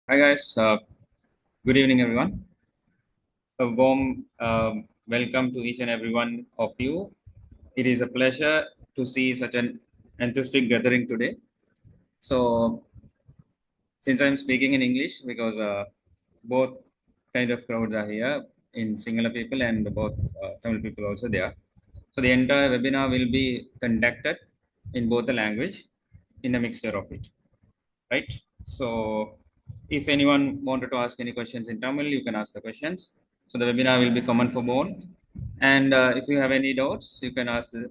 Hi guys, good evening everyone. A warm welcome to each and every one of you. It is a pleasure to see such an enthusiastic gathering today. So, since I'm speaking in English, because both kind of crowds are here in Sinhala people and both Tamil people also there. So the entire webinar will be conducted in both the language in a mixture of it, right? So if anyone wanted to ask any questions in Tamil, you can ask the questions. So the webinar will be common for both. And if you have any doubts, you can ask the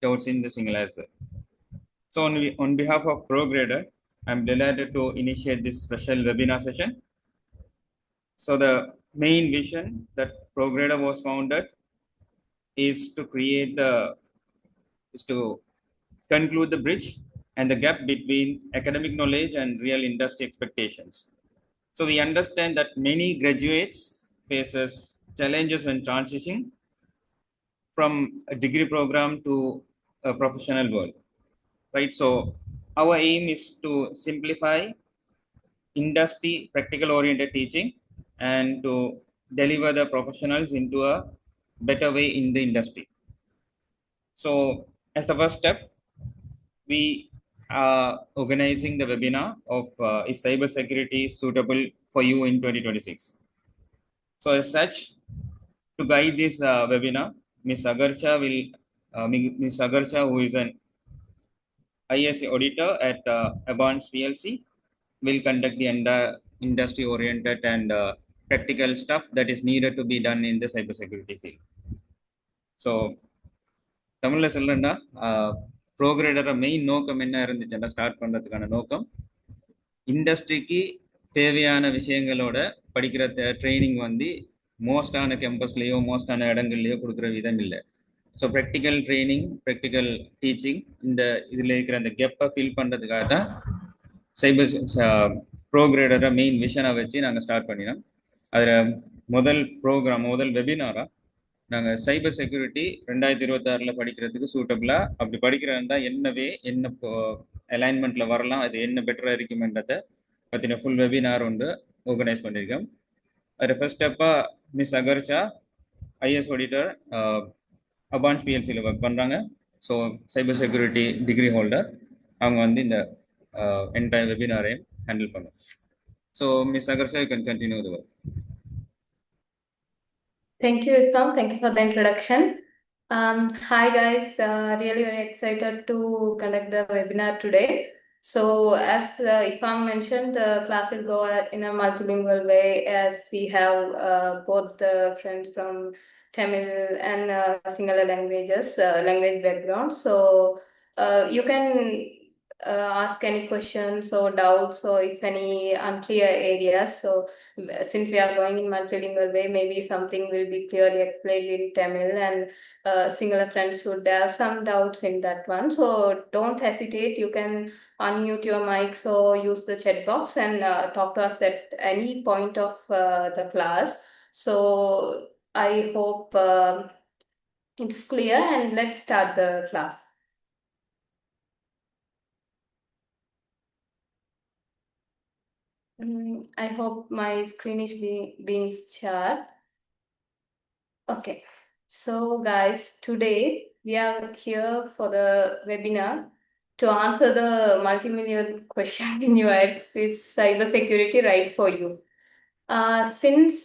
doubts in the single as well. So on behalf of Prograderr, I'm delighted to initiate this special webinar session. So the main vision that Prograderr was founded is to create the is to conclude the bridge and the gap between academic knowledge and real industry expectations. So we understand that many graduates faces challenges when transitioning from a degree program to a professional world, right? So our aim is to simplify industry practical oriented teaching and to deliver the professionals into a better way in the industry. So as the first step, we are organizing the webinar of is cybersecurity suitable for you in 2026. So as such, to guide this webinar, Ms. Agarsha, who is an ISA auditor at Abans PLC, will conduct the industry-oriented and practical stuff that is needed to be done in the cybersecurity field. So, தமிழ்ல சொல்லணும்னா ப்ரோக்ரேடர main நோக்கம் என்ன இருந்துச்சுன்னா start பண்ணுறதுக்கான நோக்கம் இண்டஸ்ட்ரிக்கு தேவையான விஷயங்களோட படிக்கிற ட்ரைனிங் வந்து மோஸ்டான கேம்பஸ்லேயோ மோஸ்டான இடங்கள்லையோ கொடுக்குற விதம் இல்லை. So practical training, practical teaching, இந்த இதில் இருக்கிற அந்த கெப்பை ஃபில் பண்ணுறதுக்காக தான் சைபர் ப்ரோக்ரேடரை மெயின் விஷனை வச்சு நாங்கள் ஸ்டார்ட் பண்ணினோம். அதில் முதல் வெபினாராக நாங்கள் சைபர் செக்யூரிட்டி 2026 படிக்கிறதுக்கு சூட்டபிளாக அப்படி படிக்கிறதா என்ன அலைன்மெண்ட்டில் வரலாம், அது என்ன பெட்டராக இருக்குமென்றதை பற்றின ஃபுல் வெபினார் ஒன்று ஆர்கனைஸ் பண்ணியிருக்கோம். அதில் ஃபர்ஸ்ட் ஸ்டெப்பாக miss Akarsha IS auditor Abans பிஎல்சியில் ஒர்க் பண்ணுறாங்க. So cyber security degree holder அவங்க வந்து இந்த என்டையர் வெபினாரையும் ஹேண்டில் பண்ணும். So miss Akarsha, you can continue the work. Thank you, Ikram. Thank you for the introduction. Hi guys, really very excited to conduct the webinar today. So as Ikram mentioned, the class will go in a multilingual way as we have both the friends from Tamil and Sinhala language background. So you can ask any questions or doubts or if any unclear areas. So since we are going in multilingual way, maybe something will be clearly explained in Tamil and Sinhala friends would have some doubts in that one. So don't hesitate. You can unmute your mics or use the chat box and talk to us at any point of the class. So I hope it's clear and let's start the class. I hope my screen is being shared. Okay, so guys, today we are here for the webinar to answer the multi-million question in your head: is cybersecurity right for you? Since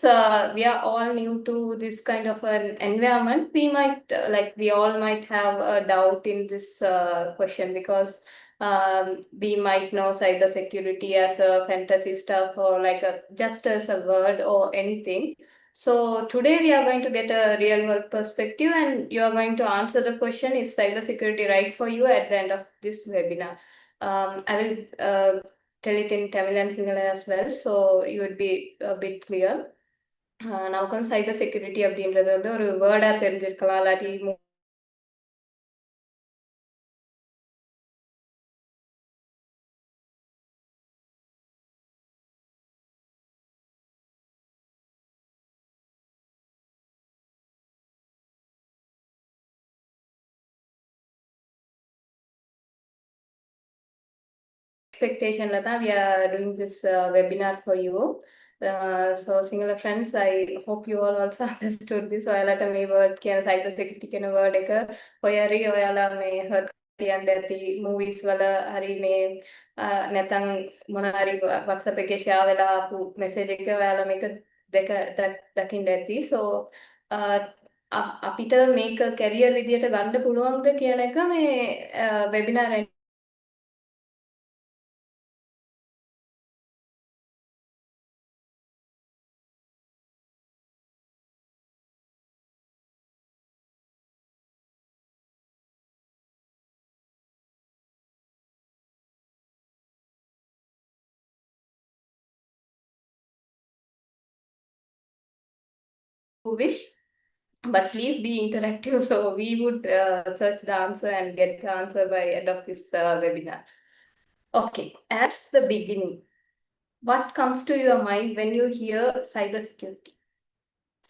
we are all new to this kind of an environment, we might we all might have a doubt in this question because we might know cybersecurity as a fantasy stuff or just as a word or anything. So today we are going to get a real world perspective and you are going to answer the question: is cybersecurity right for you at the end of this webinar? I will tell it in Tamil and Sinhala as well, so you would be a bit clear. நமக்கு cyber security அப்படின்றது வந்து ஒரு வேர்டா தெரிஞ்சிருக்கலாம், இல்லாட்டி expectation that we are doing this webinar for you. So singular friends, I hope you all also understood this. ඔයාලට මේ word කියන cyber security කියන word එක ඔයාරි ඔයාලා මේ heard කියන්න ඇති movies වල හරි මේ නැත්නම් මොන හරි WhatsApp එකේ share වෙලා ආපු message එක ඔයාලා මේක දකින්න ඇති. So අපිට මේක career විදියට ගන්න පුළුවන්ද කියන එක මේ webinar wish, but please be interactive. So we would search the answer and get the answer by end of this webinar. Okay, as the beginning, what comes to your mind when you hear cybersecurity?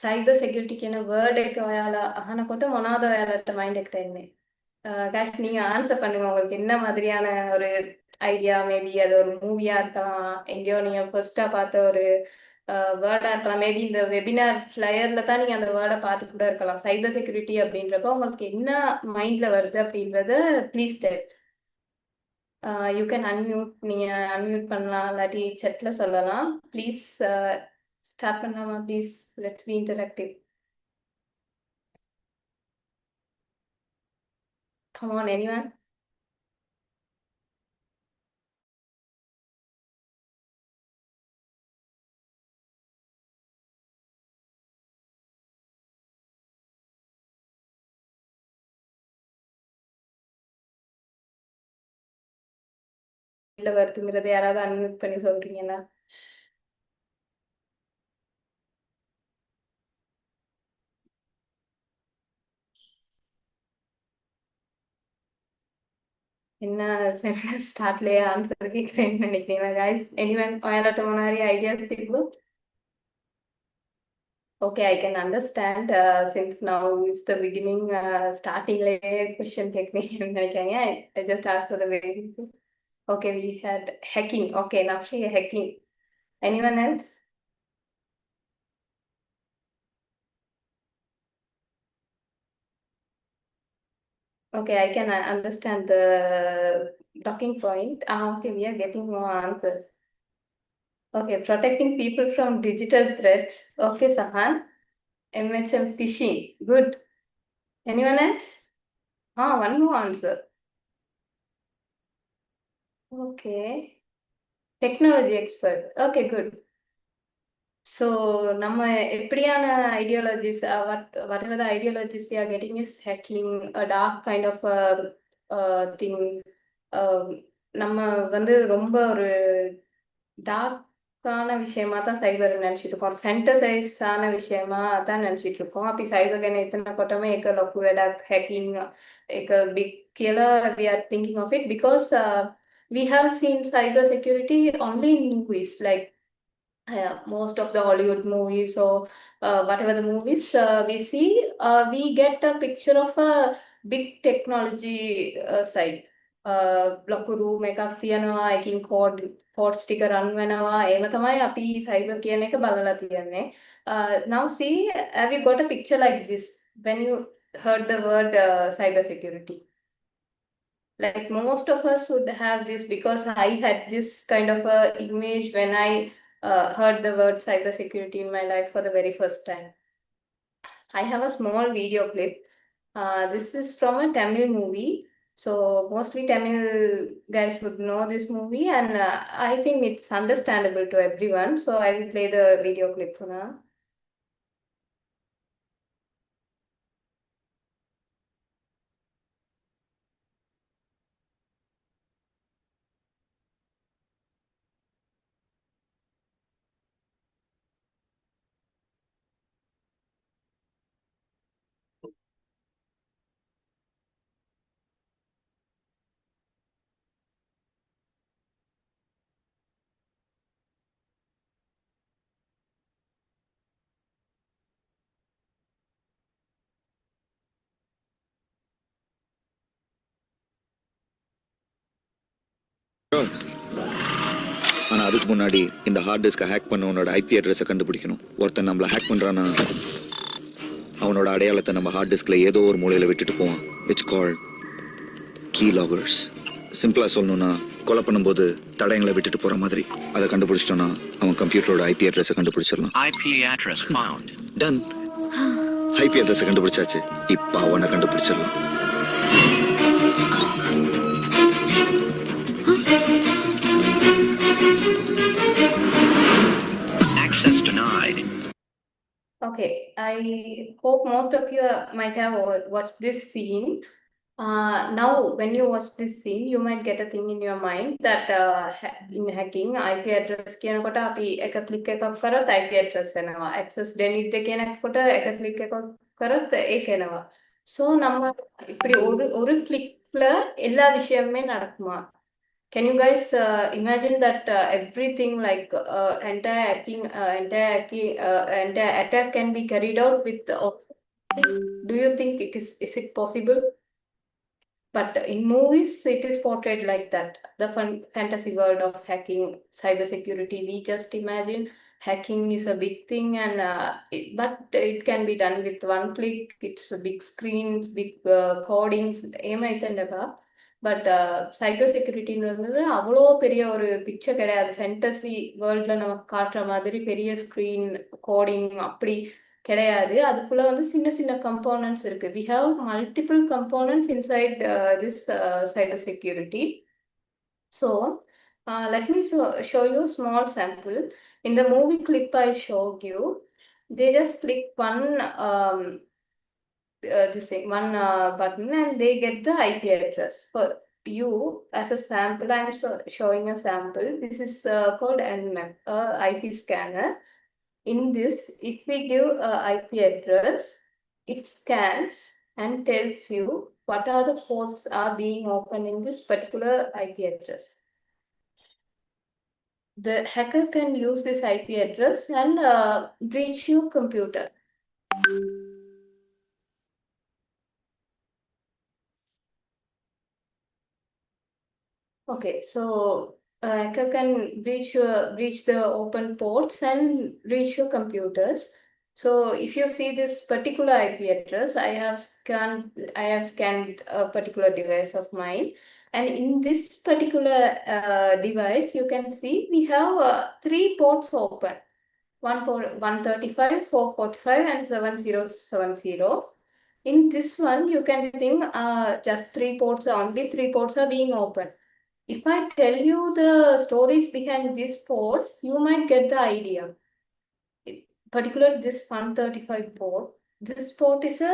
Cybersecurity කියන word එක ඔයාලා අහනකොට මොනවද ඔයාලට mind එකට එන්නේ? guys நீங்க answer பண்ணுங்க. உங்களுக்கு என்ன மாதிரியான ஒரு ஐடியா, மேபி அது ஒரு மூவியா இருக்கலாம், எங்கேயோ நீங்க ஃபர்ஸ்டா பார்த்த ஒரு வேர்டா இருக்கலாம், மேபி இந்த வெபினார் ஃபிளையர்ல தான் நீங்க அந்த வேர்டை பார்த்து கூட இருக்கலாம். சைபர் செக்யூரிட்டி அப்படின்றப்போ உங்களுக்கு என்ன மைண்ட்ல வருது அப்படின்றத please tell. You can unmute, நீங்க அன்மியூட் பண்ணலாம், இல்லாட்டி செட்ல சொல்லலாம். ப்ளீஸ் ஸ்டார்ட் பண்ணலாமா? Please let's be interactive. Come on, anyone? இல்ல வருதுங்கிறது யாராவது அன்மியூட் பண்ணி சொல்றீங்களா? என்ன செமினார் ஸ்டார்ட்லயே ஆன்சர் கேட்குறேன்னு நினைக்கிறீங்களா guys? anyone ඔයාලට මොන හරි ideas තිබ්බොත්? Okay, I can understand since now it's the beginning, starting question technique. I just asked for the very. Okay, we had hacking. Okay, now she hacking. Anyone else? Okay, I can understand the talking point. Okay, we are getting more answers. Okay, protecting people from digital threats. Okay, Sahan. MHM phishing. Good. Anyone else? One more answer. Okay. Technology expert. Okay, good. So, நம்ம எப்படியான ideologies, whatever the ideologies we are getting is hacking, a dark kind of thing. நம்ம வந்து ரொம்ப ஒரு டார்க்கான விஷயமா தான் சைபர் நினைச்சிட்டு இருக்கோம், ஃபேண்டசைஸ் ஆன விஷயமா தான் நினைச்சிட்டு இருக்கோம். අපි සයිබර් ගැන එතනකොටම ඒක ලොකු වැඩක්, hacking එක big කියලා we are thinking of it because we have seen cyber security only in movies, like most of the Hollywood movies or whatever the movies we see, we get a picture of a big technology side. ලොකු room එකක් තියෙනවා, එකකින් codes ටික run වෙනවා, ඒව තමයි අපි cyber කියන එක බලලා තියෙන්නේ. Now see, have you got a picture like this when you heard the word cyber security? Like most of us would have this because I had this kind of a image when I heard the word cybersecurity in my life for the very first time. I have a small video clip. This is from a Tamil movie. So mostly Tamil guys would know this movie, and I think it's understandable to everyone. So I will play the video clip for now. Sure. ஆனால் அதுக்கு முன்னாடி இந்த heart டிஸ்கை hack பண்ணவனோட IP அட்ரஸை கண்டுபிடிக்கணும். ஒருத்தன் நம்மளை hack பண்ணுறான்னா அவனோட அடையாளத்தை நம்ம ஹார்ட் டிஸ்கில் ஏதோ ஒரு மூலையில் விட்டுட்டு போவான். It's called key loggers. சிம்பிளாக சொல்லணும்னா கொலை பண்ணும்போது தடயங்களை விட்டுட்டு போகிற மாதிரி. அதை கண்டுபிடிச்சிட்டோன்னா அவன் கம்ப்யூட்டரோட ஐபி அட்ரஸை கண்டுபிடிச்சிடலாம். டன். ஐபி அட்ரஸை கண்டுபிடிச்சாச்சு. இப்போ அவனை கண்டுபிடிச்சிடலாம். Access denied. Okay, I hope most of you might have watched this scene. Now, when you watch this scene, you might get a thing in your mind that in hacking, IP address කියනකොට අපි එක click එකක් කරොත් IP address එනවා. Access denied කියනකොට එක click එකක් කරොත් ඒක එනවා. So நம்ம இப்படி ஒரு clickல எல்லா விஷயமே நடக்குமா? Can you guys imagine that everything like entire attack can be carried out with? Do you think is it possible? But in movies, it is portrayed like that. The fantasy world of hacking, cybersecurity. We just imagine hacking is a big thing, and but it can be done with one click. It's a big screens, big codings. But cyber செக்யூரிட்டின்றது அவ்வளோ பெரிய ஒரு picture கிடையாது. Fantasy வேர்ல்டில் நமக்கு காட்டுற மாதிரி பெரிய ஸ்க்ரீன் கோடிங் அப்படி கிடையாது. அதுக்குள்ள வந்து சின்ன சின்ன கம்போனன்ட்ஸ் இருக்கு. We have multiple components inside this cyber security. So let me show you a small sample. In the movie clip I showed you, they just click one one button and they get the IP address. For you as a sample, I'm showing a sample. This is called Nmap, IP scanner. In this, if we give a IP address, it scans and tells you what are the ports are being opened in this particular IP address. The hacker can use this IP address and breach your computer. Okay, so hacker can breach the open ports and reach your computers. So if you see this particular IP address, I have scanned a particular device of mine, and in this particular device, you can see we have 3 ports open: one port 135, 445, and 7070. In this one, you can think just 3 ports, only 3 ports are being open. If I tell you the stories behind these ports, you might get the idea. Particularly this 135 port. This port is a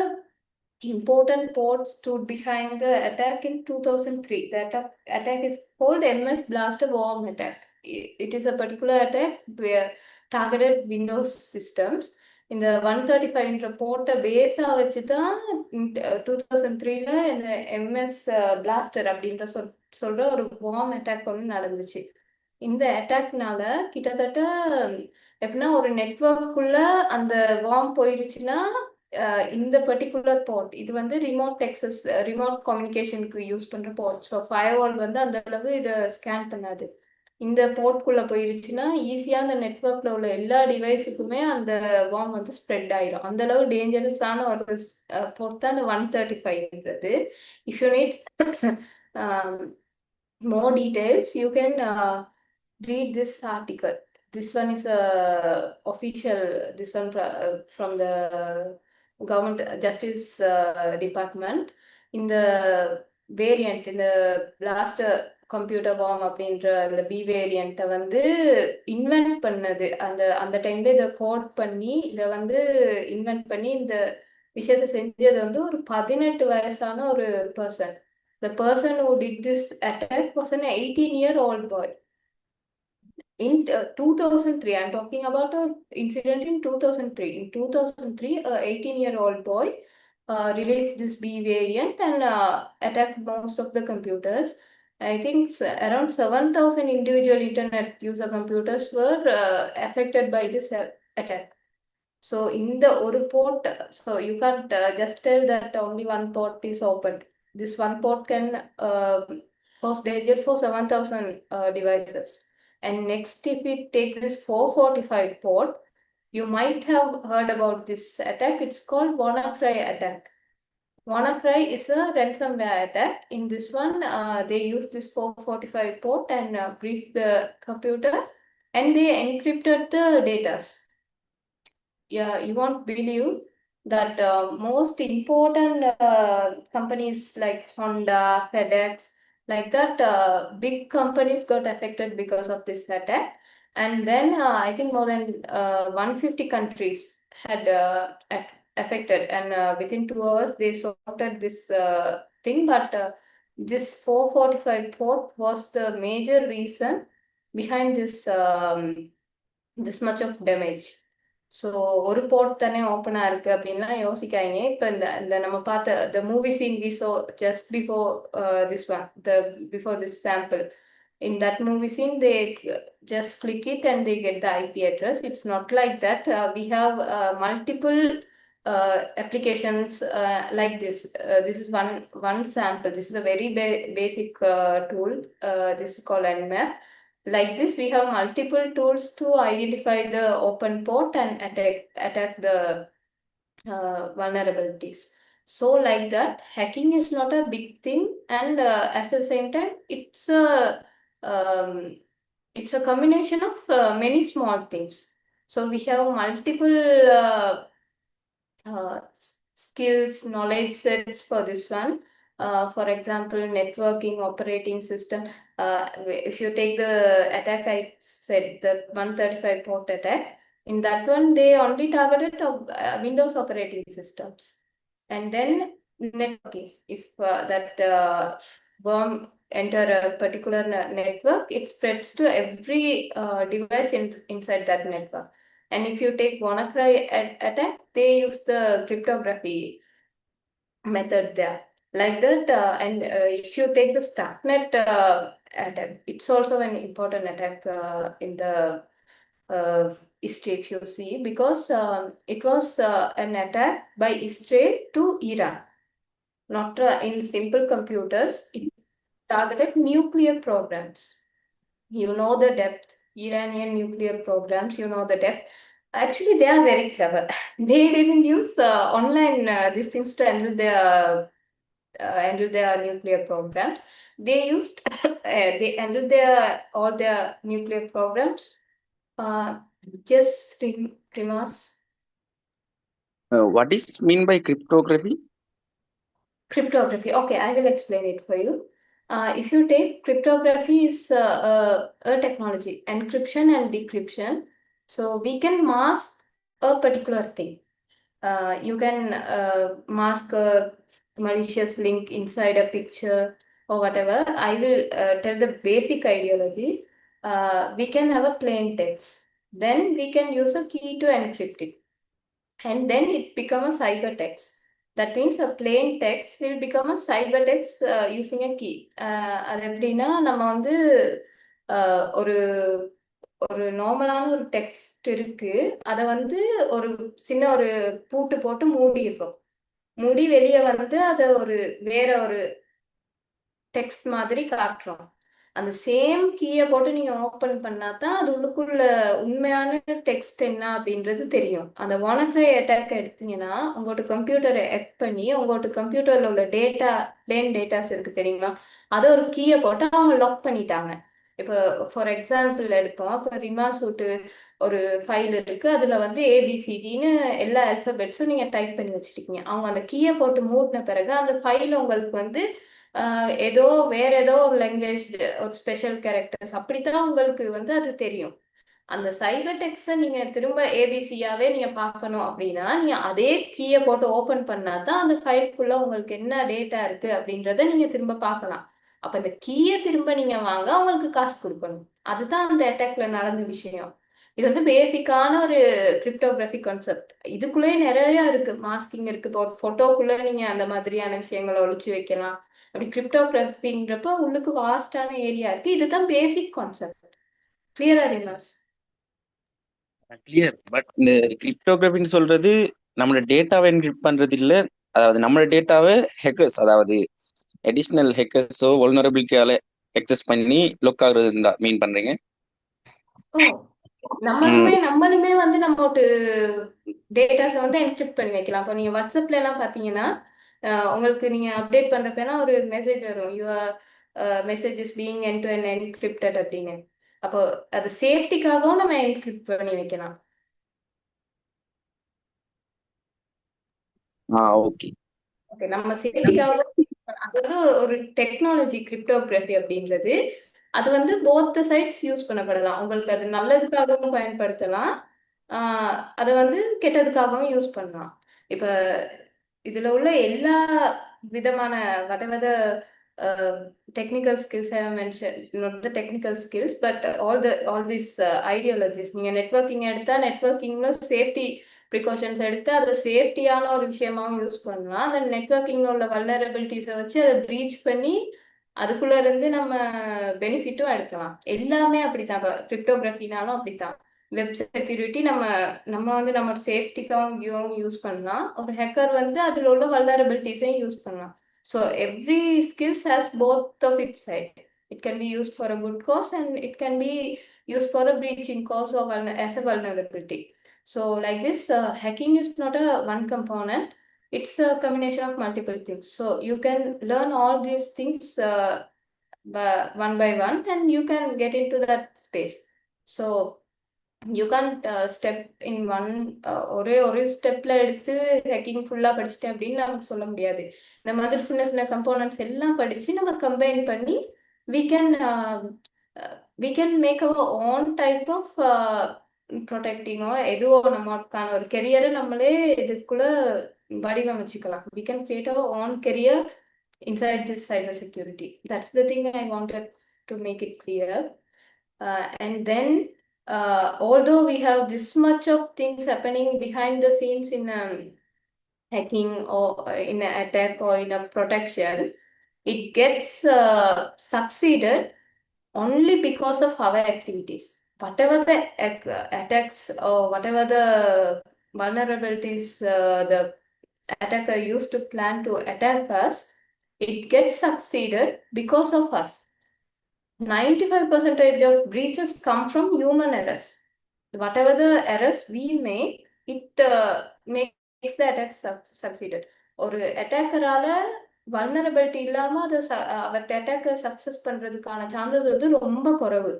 important port stood behind the attack in 2003. The attack is called MS Blaster Worm attack. It is a particular attack where targeted Windows systems. இந்த 135 போர்ட்டை பேஸாக வச்சு தான் 2003ல இந்த MS plaster அப்படின்ற சொல்ற ஒரு warm attack ஒன்று நடந்துச்சு. இந்த அட்டாக்னால கிட்டத்தட்ட எப்படின்னா ஒரு நெட்வொர்க்குள்ள அந்த வார்ம் போயிருச்சுன்னா இந்த பர்டிகுலர் போர்ட் இது வந்து ரிமோட் கம்யூனிகேஷனுக்கு யூஸ் பண்ற போர்ட். ஸோ ஃபயர்வால் வந்து அந்த அளவு இதை ஸ்கேன் பண்ணாது. இந்த போர்ட்குள்ள போயிருச்சுன்னா ஈஸியா அந்த நெட்வொர்க்ல உள்ள எல்லா டிவைஸுக்குமே அந்த வார்ம் வந்து ஸ்ப்ரெட் ஆயிரும். அந்த அளவு டேஞ்சரஸான ஒரு போர்ட் தான் இந்த 135ன்றது. If you need more details, you can read this article. This one is official. This one from the government justice department. In the variant, in the blaster computer warm அப்படின்ற அந்த B வேரியண்ட்டை வந்து invent பண்ணது அந்த டைம்ல இதை code பண்ணி இதை வந்து இன்வென்ட் பண்ணி இந்த விஷயத்தை செஞ்சது வந்து ஒரு 18 வயசான ஒரு person. The person who did this attack was an 18-year-old boy. In 2003, I'm talking about an incident in 2003. In 2003, a 18-year-old boy released this B variant and attacked most of the computers. I think around 7,000 individual internet user computers were affected by this attack. So in the ஒரு port, so you can't just tell that only one port is opened. This one port can cause danger for 7,000 devices. And next, if we take this 445 port, you might have heard about this attack. It's called WannaCry attack. WannaCry is a ransomware attack. In this one, they use this 445 port and breached the computer, and they encrypted the data. Yeah, you won't believe that most important companies like Honda, FedEx, like that, big companies got affected because of this attack. And then I think more than 150 countries had affected, and within 2 hours they sorted this thing. But this 445 port was the major reason behind this much of damage. So ஒரு port தானே ஓப்பனாக இருக்கு அப்படின்லாம் யோசிக்காதீங்க. இப்போ இந்த நம்ம பார்த்த the movie scene we saw just before this one, before this sample. In that movie scene, they just click it and they get the IP address. It's not like that. We have multiple applications like this. This is one sample. This is a very basic tool. This is called Nmap. Like this, we have multiple tools to identify the open port and attack the vulnerabilities. So like that, hacking is not a big thing, and at the same time, it's a combination of many small things. So we have multiple skills, knowledge sets for this one. For example, networking, operating system. If you take the attack, I said the 135 port attack. In that one, they only targeted Windows operating systems. And then networking. If that worm enter a particular network, it spreads to every device inside that network. And if you take WannaCry attack, they use the cryptography method there. Like that, and if you take the Starknet attack, it's also an important attack in the history, if you see, because it was an attack by Israel to Iran, not in simple computers. It targeted nuclear programs. You know the depth, Iranian nuclear programs, you know the depth. Actually, they are very clever. They didn't use online these things to handle their nuclear programs. They used they handled all their nuclear programs. Just Rimas. What is mean by cryptography? Cryptography. Okay, I will explain it for you. If you take cryptography is a technology, encryption and decryption. So we can mask a particular thing. You can mask a malicious link inside a picture or whatever. I will tell the basic ideology. We can have a plain text. Then we can use a key to encrypt it. And then it becomes a cybertext. That means a plain text will become a cybertext using a key. அது எப்படின்னா நம்ம வந்து ஒரு ஒரு நார்மலான ஒரு text இருக்கு, அதை வந்து ஒரு சின்ன ஒரு பூட்டு போட்டு மூடிடுறோம். மூடி வெளியே வந்து அதை வேற ஒரு டெக்ஸ்ட் மாதிரி காட்டுறோம். அந்த சேம் கீயை போட்டு நீங்க ஓப்பன் பண்ணாதான் அது உள்ளுக்குள்ள உண்மையான டெக்ஸ்ட் என்ன அப்படின்றது தெரியும். அந்த WannaCry அட்டாக் எடுத்தீங்கன்னா உங்களோட கம்ப்யூட்டரை ஹேக் பண்ணி உங்களோட கம்ப்யூட்டர்ல உள்ள டேட்டாஸ் இருக்கு தெரியுமா, அதை ஒரு கீயை போட்டு அவங்க லாக் பண்ணிட்டாங்க. இப்போ ஃபார் எக்ஸாம்பிள் எடுப்போம். இப்போ ரிமா சூட்டு ஒரு ஃபைல் இருக்கு, அதுல வந்து ஏபிசிடின்னு எல்லா ஆல்பபெட்ஸும் நீங்க டைப் பண்ணி வச்சுருக்கீங்க. அவங்க அந்த கீயை போட்டு மூடின பிறகு அந்த ஃபைல் உங்களுக்கு வந்து வேற ஏதோ ஒரு லாங்குவேஜ், ஒரு ஸ்பெஷல் கேரக்டர்ஸ் அப்படித்தான் உங்களுக்கு வந்து அது தெரியும். அந்த சைபர் டெக்ஸ்ட்டை நீங்க திரும்ப ஏபிசியாவே நீங்க பார்க்கணும் அப்படின்னா நீங்க அதே கீயை போட்டு ஓபன் பண்ணாதான் அந்த ஃபைலுக்குள்ள உங்களுக்கு என்ன டேட்டா இருக்கு அப்படின்றத நீங்க திரும்ப பார்க்கலாம். அப்ப இந்த கீயை திரும்ப நீங்க வாங்க உங்களுக்கு காசு கொடுக்கணும். அதுதான் அந்த அட்டாக்ல நடந்த விஷயம். இது வந்து பேசிக்கான ஒரு கிரிப்டோகிராஃபி கான்செப்ட். இதுக்குள்ளே நிறைய இருக்கு, மாஸ்கிங் இருக்கு. இப்போ ஒரு போட்டோக்குள்ள நீங்க அந்த மாதிரியான விஷயங்களை ஒழிச்சு வைக்கலாம். அப்படி கிரிப்டோகிராஃபின்றப்ப உள்ளுக்கு வாஸ்டான ஏரியா இருக்கு. இதுதான் பேசிக் கான்செப்ட். கிளியரா ரிமாஸ்? கிளியர். பட் இந்த கிரிப்டோகிராஃபின்னு சொல்றது நம்மளோட டேட்டாவை என்கிரிப்ட் பண்றது இல்ல, அதாவது நம்மளோட டேட்டாவை ஹேக்கர்ஸ், அதாவது அடிஷ்னல் ஹேக்கர்ஸோ வல்னரபிலிட்டியால எக்ஸஸ் பண்ணி லொக் ஆகுறது மீன் பண்றீங்க? ஓ நம்மளுமே வந்து நம்மளோட டேட்டாஸை வந்து என்கிரிப்ட் பண்ணி வைக்கலாம். இப்போ நீங்கள் வாட்ஸ்அப்ல எல்லாம் பார்த்தீங்கன்னா உங்களுக்கு நீங்கள் அப்டேட் பண்ணுறப்பனா ஒரு மெசேஜ் வரும், your message is being end to end encrypted அப்படின்னு. அப்போ அது சேஃப்டிக்காகவும் நம்ம என்கிரிப்ட் பண்ணி வைக்கலாம். ஓகே ஓகே, நம்ம சேஃப்டிக்காக அதாவது ஒரு டெக்னாலஜி கிரிப்டோகிராஃபி அப்படின்றது அது வந்து போத் சைட்ஸ் யூஸ் பண்ணப்படலாம். உங்களுக்கு அது நல்லதுக்காகவும் பயன்படுத்தலாம், அதை வந்து கெட்டதுக்காகவும் யூஸ் பண்ணலாம். இப்ப இதுல உள்ள எல்லா விதமான whatever technical skills I have mentioned, not the technical skills but all these ideologies. நீங்க நெட்வொர்க்கிங் எடுத்தா நெட்வொர்க்கிங்ல சேஃப்டி ப்ரிகாஷன்ஸ் எடுத்து அதை சேஃப்டியான ஒரு விஷயமாவும் யூஸ் பண்ணலாம். அந்த நெட்வொர்க்கிங்ல உள்ள வல்னரபிலிட்டிஸை வச்சு அதை ப்ரீச் பண்ணி அதுக்குள்ள இருந்து நம்ம பெனிஃபிட்டும் எடுக்கலாம். எல்லாமே அப்படித்தான். கிரிப்டோகிராஃபினாலும் அப்படித்தான். வெப் செக்யூரிட்டி நம்ம நம்ம வந்து நம்ம சேஃப்டிக்காகவும் யூஸ் பண்ணலாம். ஒரு ஹேக்கர் வந்து அதில் உள்ள வல்னரபிலிட்டிஸையும் யூஸ் பண்ணலாம். So every skills has both of it side. It can be used for a good cause and it can be used for a breaching cause or as a vulnerability. So like this, hacking is not a one component. It's a combination of multiple things. So you can learn all these things one by one and you can get into that space. So you can't step in one, ஒரு ஸ்டெப்ல எடுத்து hacking ஃபுல்லா படிச்சுட்டேன் அப்படின்னு நமக்கு சொல்ல முடியாது. இந்த மாதிரி சின்ன சின்ன கம்போனன்ட்ஸ் எல்லாம் படிச்சு நம்ம கம்பைன் பண்ணி we can uh, we can make our own type of ப்ரொடெக்டிங்கோ எதுவோ நமக்கான ஒரு கெரியரை நம்மளே இதுக்குள்ள வடிவமைச்சுக்கலாம். we can create our own career inside this cyber security. That's the thing I wanted to make it clear. And then although we have this much of things happening behind the scenes in hacking or in an attack or in a protection, it gets succeeded only because of our activities. Whatever the attacks or whatever the vulnerabilities the attacker used to plan to attack us, it gets succeeded because of us. 95% of breaches come from human errors. Whatever the errors we make, it makes the attack succeeded. ஒரு அட்டாக்கரால vulnerability இல்லாம அதை அவர் அட்டாக்கை success பண்றதுக்கான chances வந்து ரொம்ப குறைவு.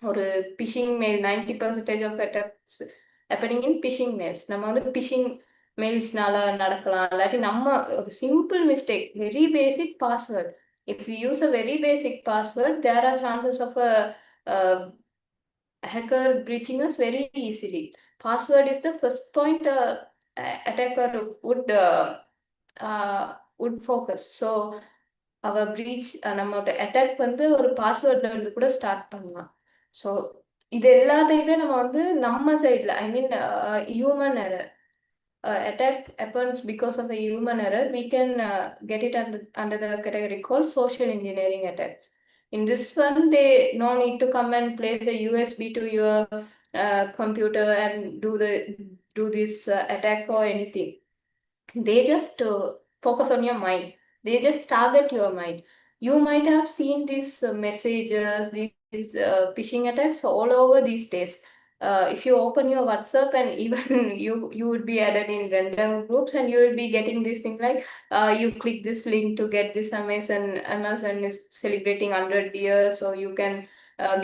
ஒரு phishing mail 90% of attacks happening in phishing mails. நம்ம வந்து பிஷிங் மெயில்ஸ்னால நடக்கலாம், இல்லாட்டி நம்ம ஒரு simple mistake, very basic password. If we use a very basic password, there are chances of a hacker breaching us very easily. Password is the first point attacker would focus. So our breach, நம்மளோட attack வந்து ஒரு பாஸ்வேர்ட்ல இருந்து கூட start பண்ணலாம். So இது எல்லாத்தையுமே நம்ம வந்து நம்ம சைட்ல, I mean human error, attack happens because of a human error, we can get it under the category called social engineering attacks. In this one, they no need to come and place a USB to your computer and do this attack or anything. They just focus on your mind. They just target your mind. You might have seen these messages, these phishing attacks all over these days. If you open your WhatsApp and even you would be added in random groups and you will be getting these things like you click this link to get this Amazon is celebrating 100 years, so you can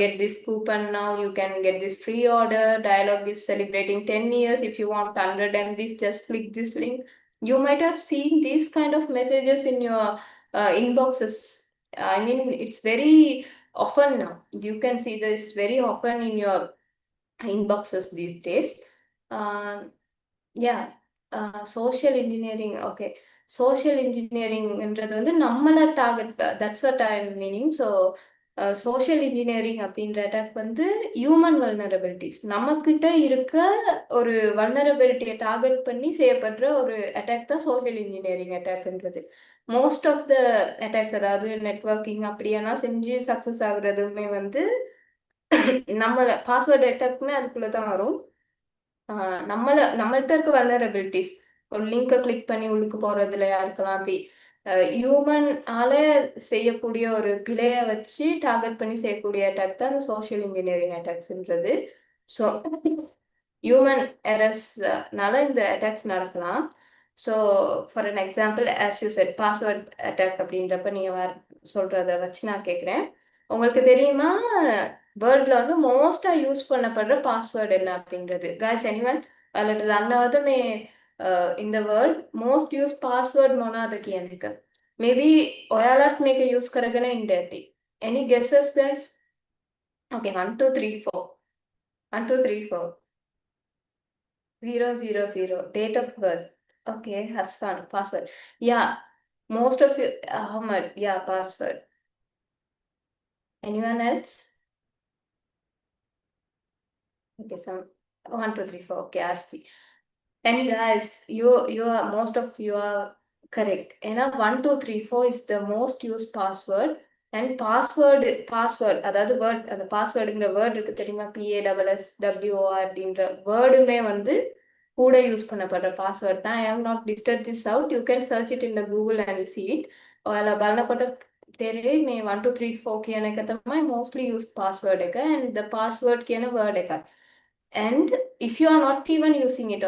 get this coupon now, you can get this free order, Dialog is celebrating 10 years, if you want 100 MBs just click this link. You might have seen these kind of messages in your inboxes. I mean, it's very often now. You can see this very often in your inboxes these days. Yeah, social engineering. Okay, social engineering-ன்றது வந்து நம்மள target, that's what I am meaning. So social engineering அப்படின்ற attack வந்து human vulnerabilities, நம்மக்கிட்ட இருக்க ஒரு வல்னரபிலிட்டியை target பண்ணி செய்யப்படுற ஒரு attack தான் சோஷியல் இன்ஜினியரிங் அட்டாக்ன்றது. மோஸ்ட் ஆஃப் த அட்டாக்ஸ், அதாவது நெட்வொர்க்கிங் அப்படியெல்லாம் செஞ்சு சக்ஸஸ் ஆகுறதுமே வந்து நம்ம பாஸ்வேர்டு அட்டாக்குமே அதுக்குள்ளே தான் வரும். நம்மள்கிட்ட இருக்க வல்னரபிலிட்டிஸ், ஒரு லிங்கை கிளிக் பண்ணி உள்ளுக்கு போகிறதுலையா இருக்கலாம், அப்படி ஹியூமன் ஆல செய்யக்கூடிய ஒரு பிழையை வச்சு டார்கெட் பண்ணி செய்யக்கூடிய அட்டாக் தான் சோஷியல் இன்ஜினியரிங் அட்டாக்ஸ்ன்றது. ஸோ ஹியூமன் எரர்ஸ்னால இந்த அட்டாக்ஸ் நடக்கலாம். So for an example as you said password attack அப்படின்றப்ப நீங்கள் சொல்கிறத வச்சு நான் கேட்குறேன், உங்களுக்கு தெரியுமா வேர்ல்டில் வந்து மோஸ்ட்டாக யூஸ் பண்ணப்படுற பாஸ்வேர்டு என்ன அப்படின்றது? guys anyone let us know in the world most used password මොනවාද කියන එක. Maybe ඔයාලත් මේක use කරගෙන ඉන්න ඇති. Any guesses guys? Okay, 1 2 3 4 1 2 3 4 0 0 0 date of birth. Okay, Hassan, password. Yeah, most of you, Ahmad, yeah, password. Anyone else? Okay, some 1 2 3 4. Okay, RC. And guys, you are most of you are correct. And 1 2 3 4 is the most used password. And password அதாவது word அந்த பாஸ்வேர்டுங்கிற word இருக்கு தெரியுமா? PASSWORDன்ற வேர்டுமே வந்து கூட use பண்ணப்படுற password தான். I have not listed this out. You can search it in the Google and see it. ඔයාලා බලනකොට තේරෙයි මේ 1 2 3 4 කියන එක තමයි mostly used password එක and the password කියන word එක. And if you are not even using it,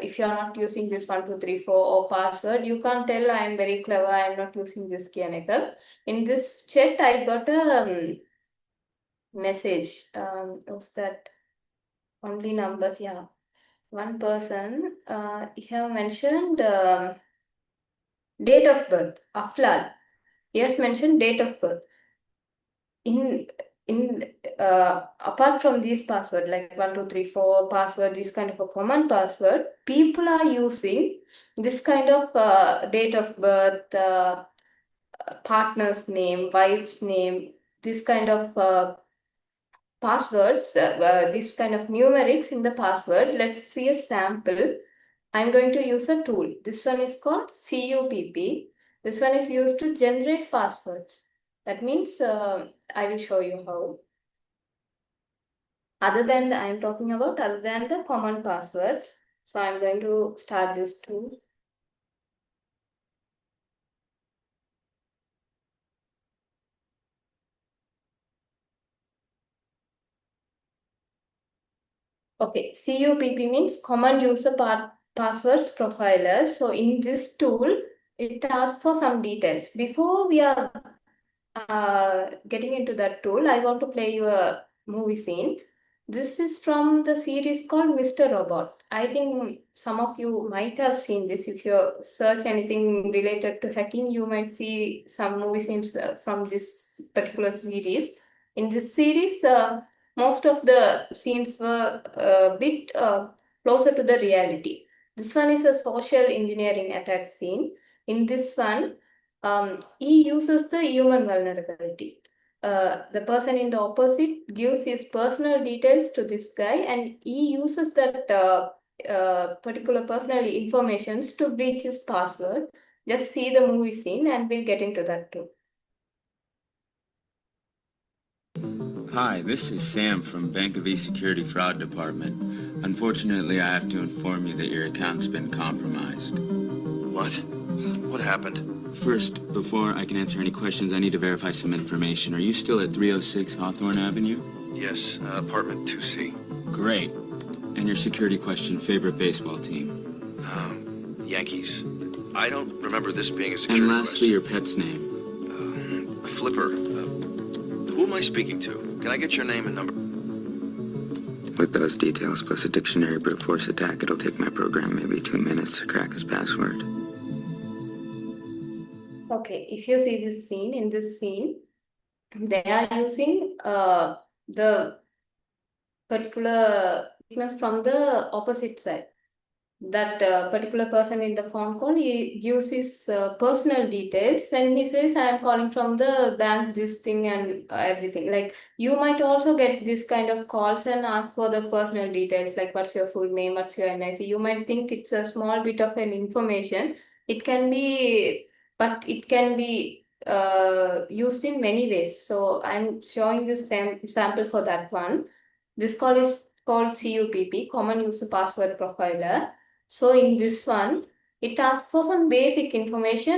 if you are not using this 1 2 3 4 or password, you can't tell I am very clever, I am not using this kiyaneka. In this chat I got a message. Was that only numbers? Yeah, one person he have mentioned date of birth. Aflal, he has mentioned date of birth. In apart from these password like 1 2 3 4 password, this kind of a common password, people are using this kind of date of birth, partner's name, wife's name, this kind of passwords, this kind of numerics in the password. Let's see a sample. I'm going to use a tool. This one is called CUPP. This one is used to generate passwords. That means I will show you how. Other than I'm talking about other than the common passwords. So I'm going to start this tool. Okay, CUPP means Common User Passwords Profiler. So in this tool, it asks for some details. Before we are getting into that tool, I want to play you a movie scene. This is from the series called Mr. Robot. I think some of you might have seen this. If you search anything related to hacking, you might see some movie scenes from this particular series. In this series, most of the scenes were a bit closer to the reality. This one is a social engineering attack scene. In this one, he uses the human vulnerability. The person in the opposite gives his personal details to this guy and he uses that particular personal information to breach his password. Just see the movie scene and we'll get into that too. Hi, this is Sam from Bank of East Security Fraud Department. Unfortunately, I have to inform you that your account's been compromised. What? What happened? First, before I can answer any questions, I need to verify some information. Are you still at 306 Hawthorne Avenue? Yes, apartment 2C. Great. And your security question, favorite baseball team? Yankees. I don't remember this being a security And lastly, question. your pet's name? Flipper. Who am I speaking to? Can I get your name and number? With those details plus a dictionary brute force attack, it'll take my program maybe 2 minutes to crack his password. Okay, if you see this scene, in this scene, they are using the particular weakness from the opposite side. That particular person in the phone call, he gives his personal details when he says, I am calling from the bank, this thing and everything. Like you might also get this kind of calls and ask for the personal details, like what's your full name, what's your NIC. You might think it's a small bit of an information. It can be, but it can be used in many ways. So I'm showing this sample for that one. This call is called CUPP, Common User Password Profiler. So in this one, it asks for some basic information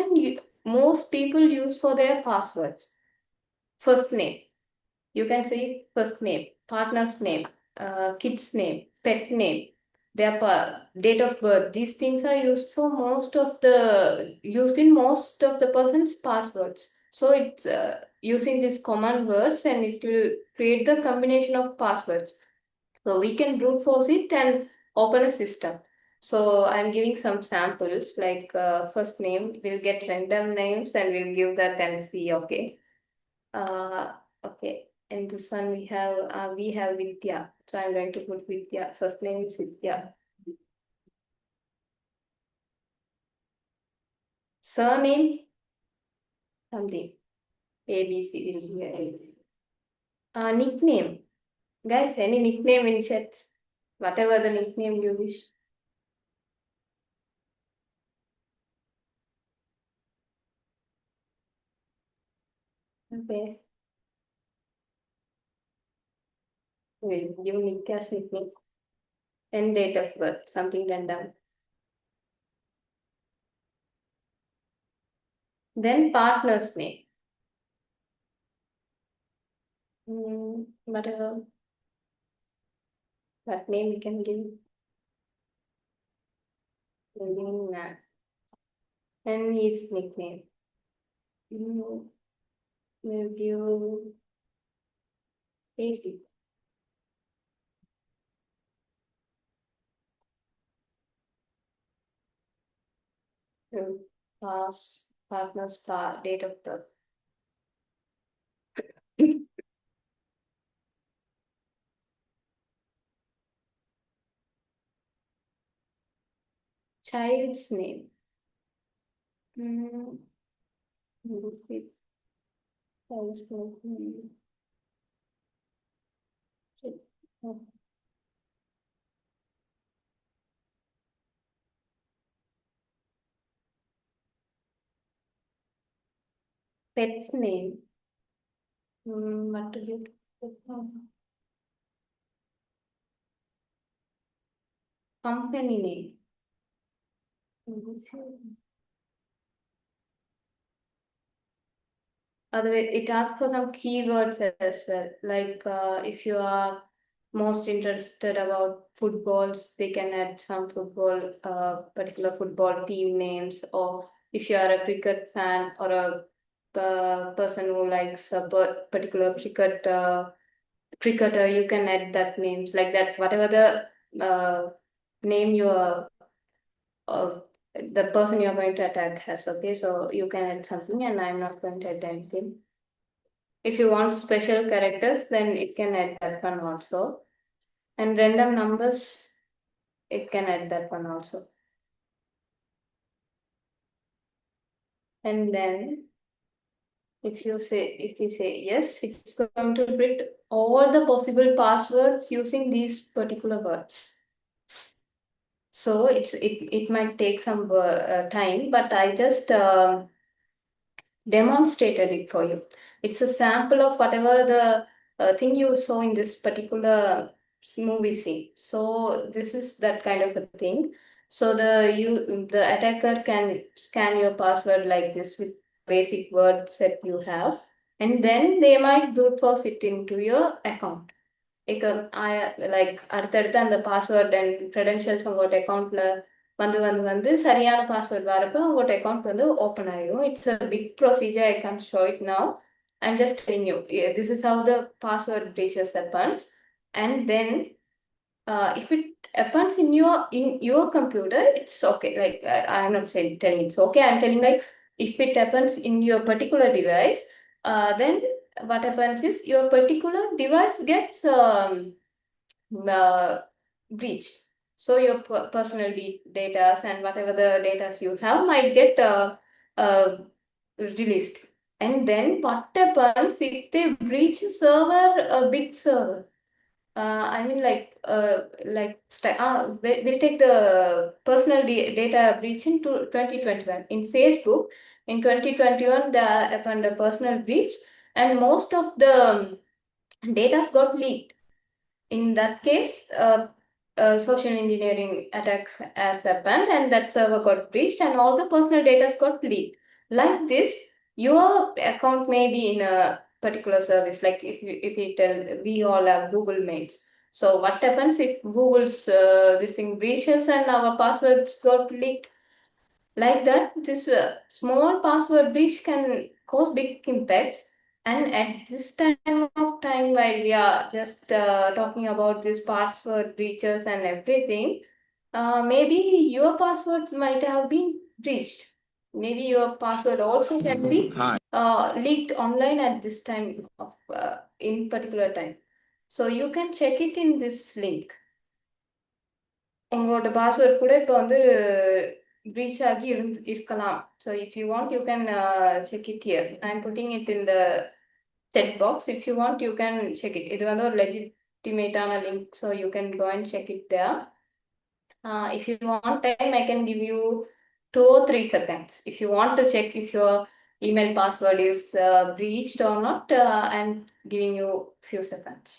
most people use for their passwords. First name. You can say first name, partner's name, kid's name, pet name, their date of birth. These things are used in most of the person's passwords. So it's using these common words and it will create the combination of passwords. So we can brute force it and open a system. So I'm giving some samples like first name, we'll get random names and we'll give that and see, okay. Okay, and this one we have Vidya. So I'm going to put Vidya. First name is Vidya. Surname, something. ABC will be ABC. Nickname. Guys, any nickname in chats? Whatever the nickname you wish. Okay. We'll give Nick as nickname. And date of birth, something random. Then partner's name. Whatever. That name we can give. And his nickname. We'll give AC. Past partner's date of birth. Child's name. Child's name. Pet's name. What to give? Company name. Otherwise, it asks for some keywords as well. Like if you are most interested about footballs, they can add some football, particular football team names. Or if you are a cricket fan or a person who likes a particular cricketer, you can add that names like that. Whatever the name you are, the person you are going to attack has. Okay, so you can add something, and I'm not going to add anything. If you want special characters, then it can add that one also. And random numbers, it can add that one also. And then if you say yes, it's going to print all the possible passwords using these particular words. So it might take some time, but I just demonstrated it for you. It's a sample of whatever the thing you saw in this particular movie scene. So this is that kind of a thing. So the attacker can scan your password like this with basic word set you have, and then they might brute force it into your account. Like அடுத்தடுத்து அந்த password and credentials உங்களோட அக்கௌண்ட்ல வந்து சரியான password வரப்போ உங்களோட account வந்து open ஆயிடும். It's a big procedure. I can show it now. I'm just telling you this is how the password breaches happens. And then if it happens in your computer, it's okay. Like I'm not telling it's okay. I'm telling like if it happens in your particular device, then what happens is your particular device gets breached. So your personal data and whatever the data you have might get released. And then what happens if they breach a server, a big server? I mean, we'll take the personal data breach in 2021. In Facebook, in 2021, there happened a personal breach, and most of the data got leaked. In that case, social engineering attacks has happened, and that server got breached, and all the personal data got leaked. Like this, your account may be in a particular service. Like if you tell, we all have Google Mails. So what happens if Google's this thing breaches and our passwords got leaked? Like that, this small password breach can cause big impacts. And at this time of time, while we are just talking about these password breaches and everything, maybe your password might have been breached. Maybe your password also can be Hi. leaked online at this time of in particular time. So you can check it in this link. உங்களோட password கூட இப்போ வந்து breach ஆகி இருக்கலாம். So if you want, you can check it here. I'm putting it in the chat box. If you want, you can check it. இது வந்து ஒரு legitimate link, so you can go and check it there. If you want time, I can give you 2 or 3 seconds. If you want to check if your email password is breached or not, I'm giving you few seconds.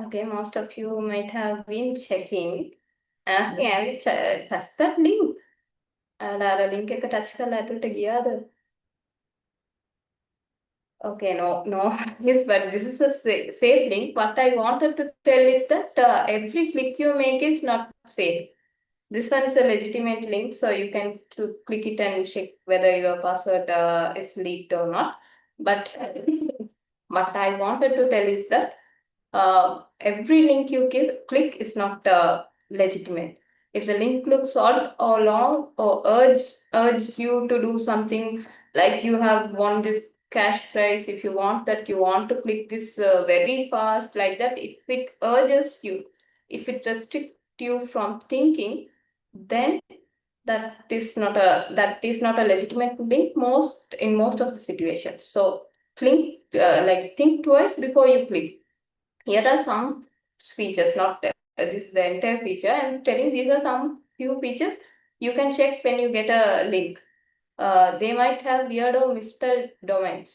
Okay, most of you might have been checking. Okay, I will touch that link. Lara link එක touch කරලා ඇතුළට ගියාද? Okay, no, yes, but this is a safe link. What I wanted to tell is that every click you make is not safe. This one is a legitimate link, so you can click it and check whether your password is leaked or not. But what I wanted to tell is that every link you click is not legitimate. If the link looks odd or long or urge you to do something, like you have won this cash prize, if you want that, you want to click this very fast, like that, if it urges you, if it restricts you from thinking, then that is not a legitimate link in most of the situations. So think twice before you click. Here are some features, not this is the entire feature. I'm telling these are some few features you can check when you get a link. They might have weird or misspelled domains.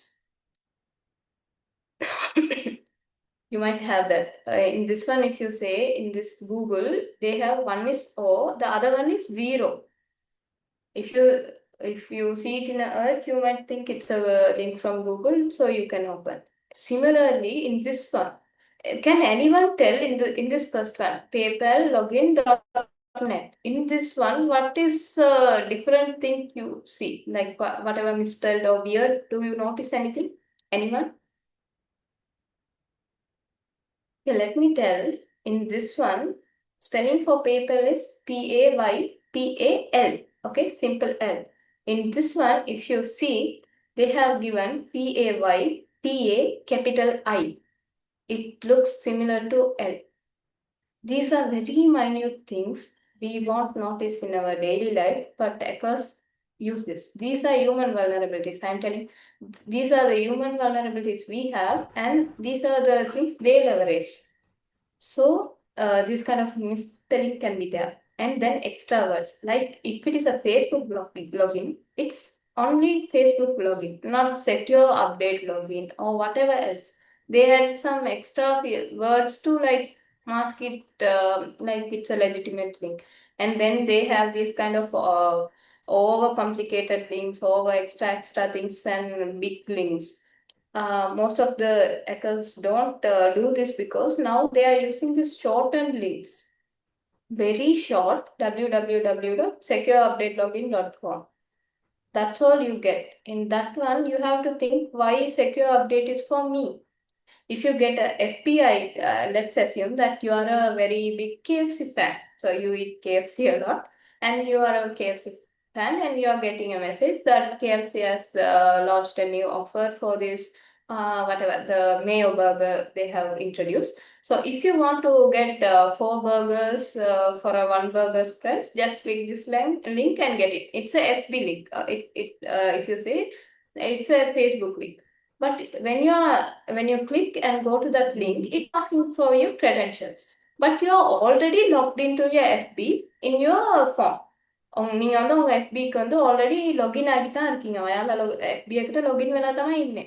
You might have that. In this one, if you say in this Google, they have one is O, the other one is 0. If you see it in a Earth, you might think it's a link from Google, so you can open. Similarly, in this one, can anyone tell in this first one, PayPal login.net? In this one, what is different thing you see? Like whatever misspelled or weird, do you notice anything? Anyone? Okay, let me tell. In this one, spelling for PayPal is PAYPAL. Okay, simple L. In this one, if you see, they have given PAYPA capital I. It looks similar to L. These are very minute things we won't notice in our daily life, but hackers use this. These are human vulnerabilities. I'm telling, these are the human vulnerabilities we have, and these are the things they leverage. So this kind of misspelling can be there. And then extra words, like if it is a Facebook login, it's only Facebook login, not secure update login or whatever else. They had some extra words to like mask it, like it's a legitimate link. And then they have these kind of over complicated links, over extra things and big links. Most of the hackers don't do this because now they are using these shortened links. Very short, www.secureupdatelogin.com. That's all you get. In that one, you have to think why secure update is for me. If you get a FBI, let's assume that you are a very big KFC fan. So you eat KFC a lot, and you are a KFC fan, and you are getting a message that KFC has launched a new offer for this, whatever, the mayo burger they have introduced. So if you want to get 4 burgers for a 1 burger price, just click this link and get it. It's a FB link. If you say it's a Facebook link. But when you click and go to that link, it's asking for your credentials. But you are already logged into your FB in your phone. நீங்க வந்து உங்க FBக்கு வந்து ஆல்ரெडी login ආಗಿ தான் இருக்கீங்க. ඔයාලා FB එකට login වෙලා තමයි ඉන්නේ.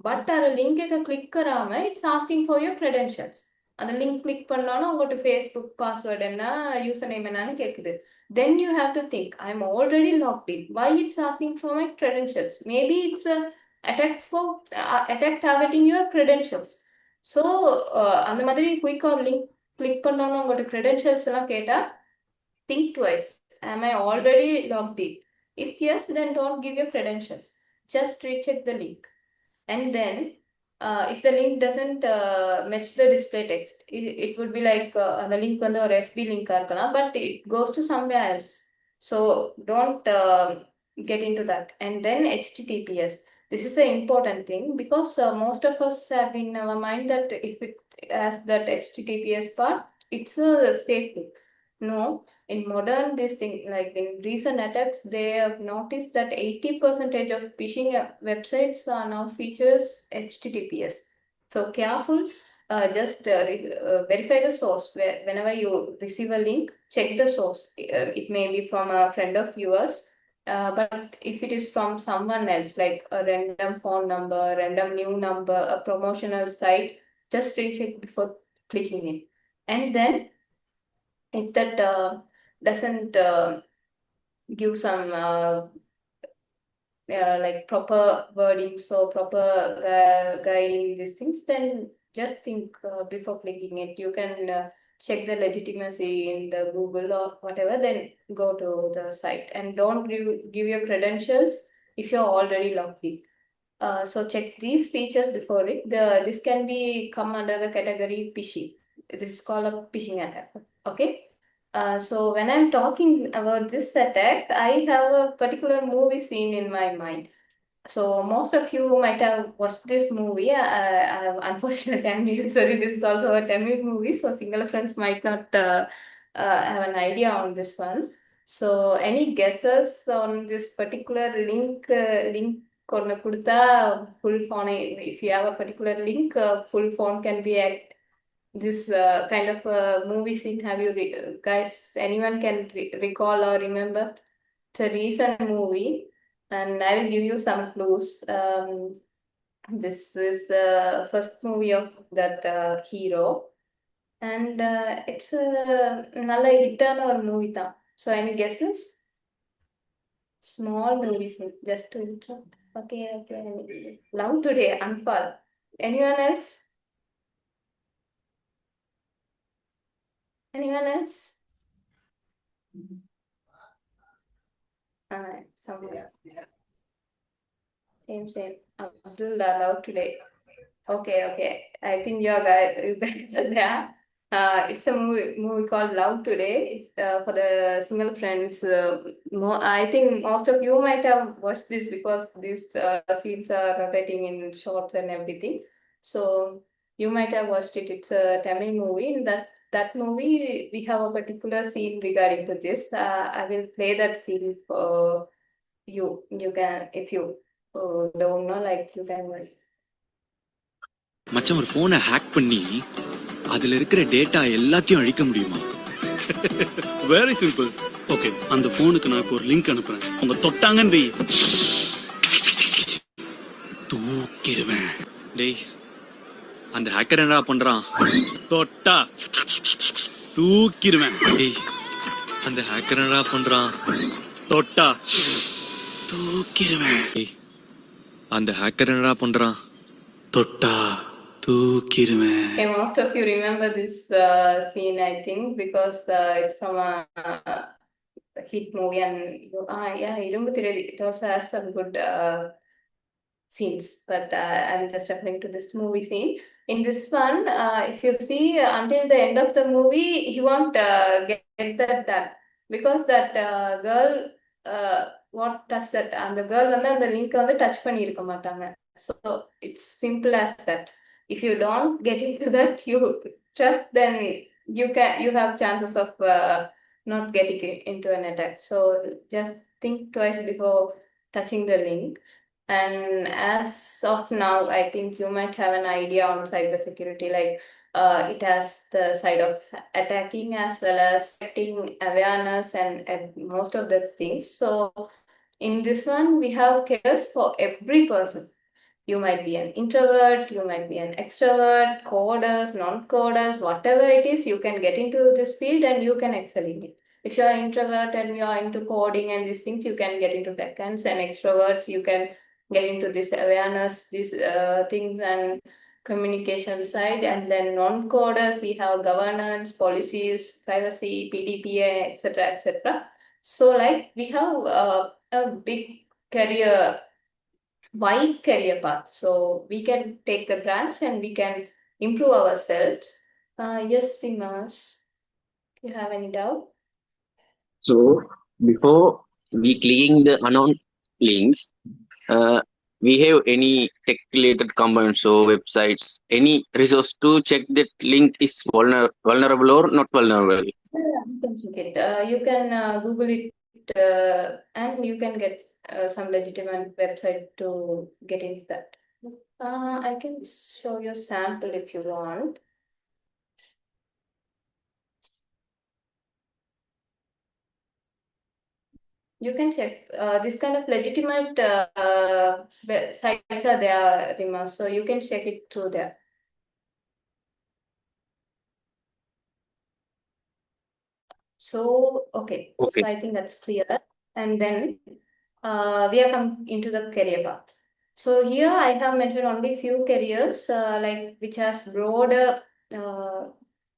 But අර link එක click කරාම it's asking for your credentials. அந்த link click பண்ணோம்னா உங்களோட Facebook password என்ன, username என்னன்னு கேக்குது. Then you have to think, I'm already logged in. Why it's asking for my credentials? Maybe it's a attack targeting your credentials. So அந்த மாதிரி quick or link click பண்ணோம்னா உங்களோட credentials எல்லாம் கேட்டா think twice. Am I already logged in? If yes, then don't give your credentials. Just recheck the link. And then if the link doesn't match the display text, it would be like the link வந்து ஒரு FB link இருக்கலாம், but it goes to somewhere else. So don't get into that. And then HTTPS. This is an important thing because most of us have in our mind that if it has that HTTPS part, it's a safe link. No, in modern this thing, like in recent attacks, they have noticed that 80% of phishing websites are now features HTTPS. So careful, just verify the source. Whenever you receive a link, check the source. It may be from a friend of yours, but if it is from someone else, like a random phone number, random new number, a promotional site, just recheck before clicking in. And then if that doesn't give some like proper wordings or proper guiding these things, then just think before clicking it. You can check the legitimacy in the Google or whatever, then go to the site. And don't give your credentials if you're already logged in. So check these features before it. This can be come under the category phishing. This is called a phishing attack. Okay. So when I'm talking about this attack, I have a particular movie scene in my mind. So most of you might have watched this movie. Unfortunately, I'm really sorry. This is also a Tamil movie, so single friends might not have an idea on this one. So any guesses on this particular link? Link ஒன்னு கொடுத்தா full phone. If you have a particular link, full phone can be this kind of movie scene. Have you guys? Anyone can recall or remember? It's a recent movie, and I will give you some clues. This is the first movie of that hero, and it's a நல்ல ஹிட்டான ஒரு movie தான். So any guesses? Small movie scene, just to interrupt. Okay. Love Today, Anfal. Anyone else? Anyone else? Somewhere. Same. Abdul, Love Today. Okay. I think you guys are there. It's a movie called Love Today. It's for the single friends. I think most of you might have watched this because these scenes are rotating in shorts and everything. So you might have watched it. It's a Tamil movie. In that movie, we have a particular scene regarding to this. I will play that scene for you. You can, if you don't know, like you can watch. மச்சான், ஒரு போனை hack பண்ணி அதுல இருக்கிற data எல்லாத்தையும் அழிக்க முடியுமா? Very simple. Okay, அந்த போனுக்கு நான் ஒரு லிங்க் அனுப்புறேன். அவங்க தொட்டாங்கன்னு வை, தூக்கிடுவேன். டேய், அந்த ஹேக்கர் என்னடா பண்றான்? தொட்டா தூக்கிடுவேன். டேய், அந்த ஹேக்கர் என்னடா பண்றான்? தொட்டா தூக்கிடுவேன். டேய், அந்த ஹேக்கர் என்னடா பண்றான்? தொட்டா தூக்கிடுவேன். Okay, most of you remember this scene, I think, because it's from a hit movie, and yeah, Irumbu Thiradi. It also has some good scenes, but I'm just referring to this movie scene. In this one, if you see until the end of the movie, he won't get that done because that girl what touch that, and the girl வந்து அந்த link வந்து touch பண்ணி இருக்க மாட்டாங்க. So it's simple as that. If you don't get into that trap, then you have chances of not getting into an attack. So just think twice before touching the link. And as of now, I think you might have an idea on cybersecurity. Like it has the side of attacking as well as setting awareness and most of the things. So in this one, we have cares for every person. You might be an introvert, you might be an extrovert, coders, non-coders, whatever it is, you can get into this field and you can excel in it. If you are introvert and you are into coding and these things, you can get into backends, and extroverts, you can get into this awareness, these things and communication side. And then non-coders, we have governance, policies, privacy, PDPA, etc., etc. So like we have a big career, wide career path. So we can take the branch and we can improve ourselves. Yes, Vimas, you have any doubt? So before we clicking the unknown links, we have any tech related components or websites, any resource to check that link is vulnerable or not vulnerable? Yeah, you can check it. You can Google it and you can get some legitimate website to get into that. I can show you a sample if you want. You can check this kind of legitimate sites are there, Rima, so you can check it through there. So, okay, so I think that's clear. And then we are coming into the career path. So here I have mentioned only few careers like which has broader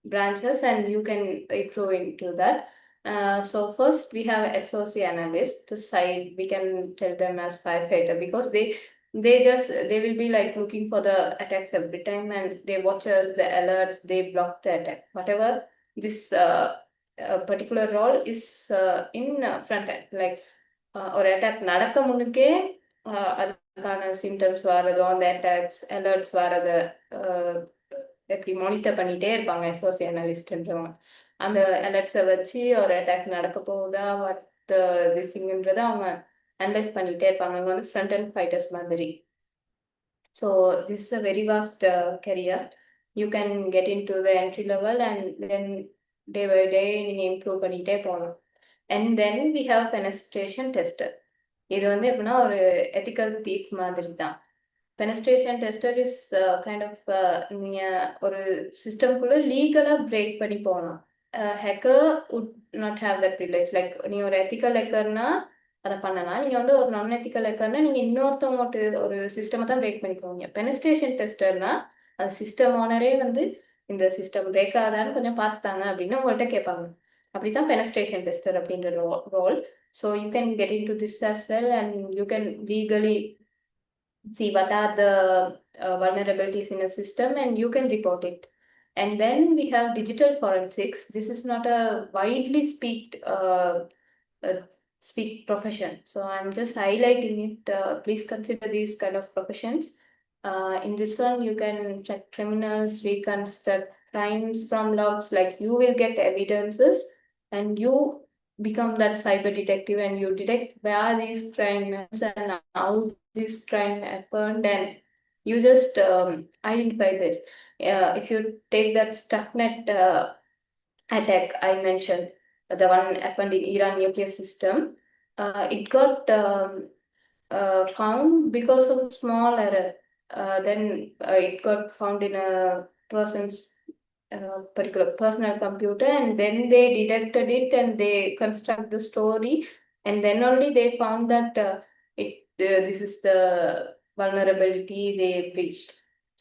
branches and you can improve into that. So first we have SOC analyst. The side we can tell them as firefighter because they will be like looking for the attacks every time and they watch us the alerts, they block the attack. Whatever this particular role is in front end, like ஒரு attack நடக்க முன்னுக்கே அதுக்கான symptoms வர்றதோ அந்த attacks alerts வர்றதை எப்படி monitor பண்ணிட்டே இருப்பாங்க SoC அனலிஸ்ட்ன்றவங்க. அந்த அலர்ட்ஸை வச்சு ஒரு அட்டாக் நடக்க போகுதா திஸ்ங்கிறத அவங்க அனலைஸ் பண்ணிட்டே இருப்பாங்க. அவங்க வந்து ஃப்ரண்ட் அண்ட் ஃபைட்டர்ஸ் மாதிரி. So this is a very vast career. You can get in to the entry level and then day by day நீங்கள் இம்ப்ரூவ் பண்ணிகிட்டே போகலாம். And then we have penetration tester. இது வந்து எப்படின்னா ஒரு எத்திக்கல் தீப் மாதிரி தான். பெனஸ்ட்ரேஷன் டெஸ்டர் இஸ் கைண்ட் ஆஃப் நீங்கள் ஒரு சிஸ்டம்குள்ளே லீகலாக பிரேக் பண்ணி போகலாம். Hacker would not have that privilege. Like நீங்கள் ஒரு எத்திக்கல் ஹேக்கர்னா அதை பண்ணலாம். நீங்கள் வந்து ஒரு நான் எத்திக்கல் ஹேக்கர்னா நீங்கள் இன்னொருத்தவங்க ஒரு சிஸ்டமை தான் பிரேக் பண்ணி போவீங்க. பெனஸ்ட்ரேஷன் டெஸ்டர்னா அந்த சிஸ்டம் ஓனரே வந்து இந்த சிஸ்டம் பிரேக் ஆகுதான்னு கொஞ்சம் பார்த்துட்டாங்க அப்படின்னு உங்கள்கிட்ட கேட்பாங்க. அப்படிதான் penetration tester அப்படின்ற role. So you can get into this as well and you can legally see what are the vulnerabilities in a system and you can report it. And then we have digital forensics. This is not a widely speak profession. So I'm just highlighting it. Please consider these kind of professions. In this one, you can check criminals, reconstruct crimes from logs, like you will get evidences and you become that cyber detective and you detect where these crimes and how this crime happened and you just identify this. If you take that Stuxnet attack I mentioned, the one happened in Iran nuclear system, it got found because of a small error. Then it got found in a person's particular personal computer and then they detected it and they construct the story and then only they found that this is the vulnerability they breached.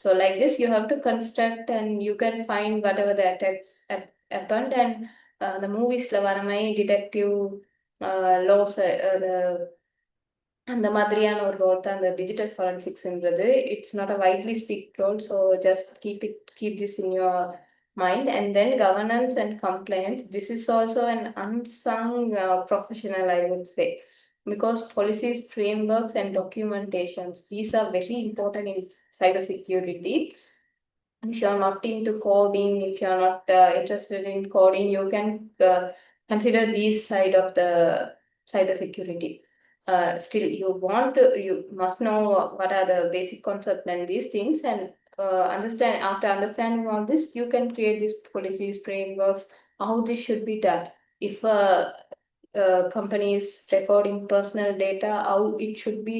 So like this you have to construct and you can find whatever the attacks happened and the movies la varamai detective laws அந்த மாதிரியான ஒரு role தான் அந்த digital ஃபாரன்சிக்ஸ்ன்றது. It's not a widely speak role. So just keep this in your mind. And then governance and compliance, this is also an unsung professional, I would say, because policies, frameworks and documentations, these are very important in cybersecurity. If you are not into coding, if you are not interested in coding, you can consider these side of the cybersecurity. Still you must know what are the basic concepts and these things, and after understanding all this, you can create these policies, frameworks, how this should be done. If a company is recording personal data, how it should be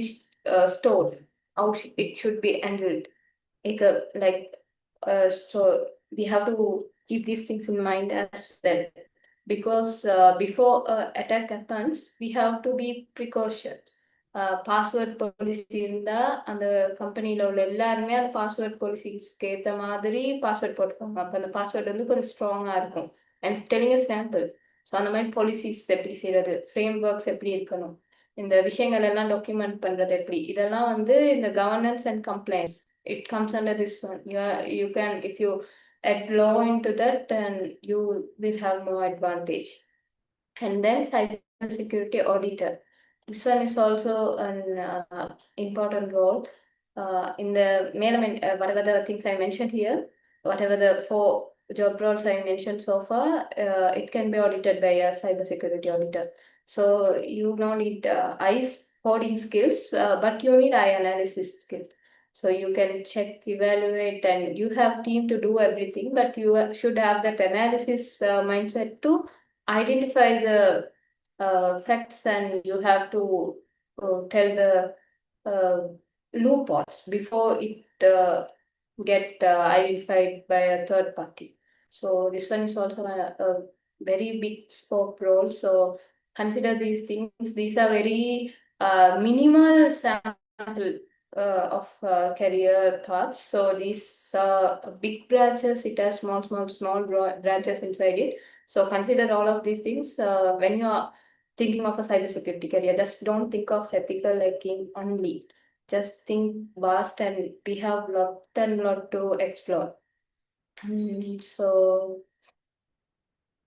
stored, how it should be handled. So we have to keep these things in mind as well, because before attack happens, we have to be precautious. Password policy இருந்தா அந்த கம்பெனில உள்ள எல்லாருமே அந்த password பாலிசிஸ்க்கு ஏற்ற மாதிரி password போட்டுக்கோங்க. அப்போ அந்த பாஸ்வேர்ட் வந்து கொஞ்சம் ஸ்ட்ராங்கா இருக்கும். And telling sample. ஸோ அந்த மாதிரி பாலிசிஸ் எப்படி செய்யறது, ஃப்ரேம் ஒர்க்ஸ் எப்படி இருக்கணும், இந்த விஷயங்கள் எல்லாம் டாக்குமெண்ட் பண்றது எப்படி, இதெல்லாம் வந்து இந்த governance and complaints it comes under this one. You can, if you add law into that, then you will have more advantage. And then cybersecurity auditor. This one is also an important role in the whatever the things I mentioned here, whatever the 4 job roles I mentioned so far, it can be audited by a cybersecurity auditor. So you don't need eyes coding skills, but you need eye analysis skills. So you can check, evaluate, and you have team to do everything, but you should have that analysis mindset to identify the facts, and you have to tell the loopholes before it get identified by a third party. So this one is also a very big scope role. So consider these things. These are very minimal sample of career paths. So these big branches, it has small branches inside it. So consider all of these things when you are thinking of a cybersecurity career. Just don't think of ethical hacking only. Just think vast, and we have lot to explore. So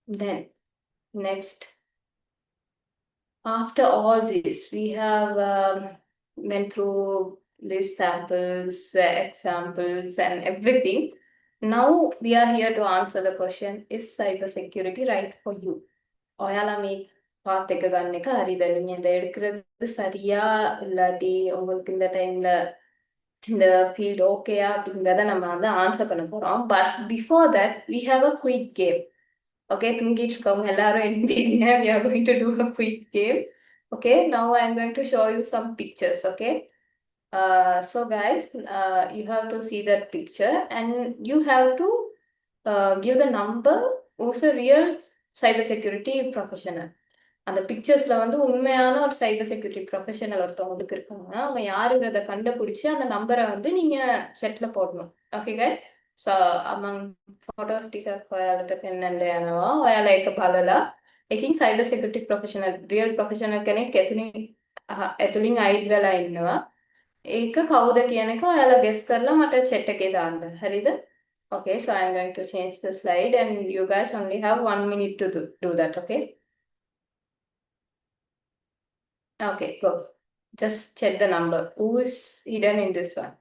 then next, after all this, we have went through these samples, examples, and everything. Now we are here to answer the question, is cybersecurity right for you? ඔයාලා මේ පාත් එක ගන්න එක හරිද? நீங்க இதை எடுக்கிறது சரியா இல்லாட்டி உங்களுக்கு இந்த டைம்ல இந்த ஃபீல்ட் ஓகேயா அப்படிங்கிறத நம்ம வந்து ஆன்சர் பண்ண போறோம். But before that we have a quick game. Okay, தூங்கிட்டு இருக்கவங்க எல்லாரும் எழுந்திரிங்க. We are going to do a quick game. Okay, now I am going to show you some pictures. Okay, so guys, you have to see that picture, and you have to give the number who's a real cybersecurity professional. அந்த பிக்சர்ஸ்ல வந்து உண்மையான ஒரு cyber security professional ஒருத்தவங்களுக்கு இருக்காங்க. அவங்க யாருங்கிறத கண்டுபிடிச்சு அந்த நம்பரை வந்து நீங்க செட்ல போடணும். Okay guys, so among photos tika ඔයාලට පෙන්වන්න යනවා. ඔයාලා එක බලලා එකකින් cyber security professional, real professional කෙනෙක් ඇතුලින් අයිඩ් වෙලා ඉන්නවා. ඒක කවුද කියන එක ඔයාලා guess කරලා මට chat එකේ දාන්න. හරිද? Okay, so I'm going to change the slide, and you guys only have 1 minute to do that. Okay. Okay, go. Just check the number. Who is hidden in this one?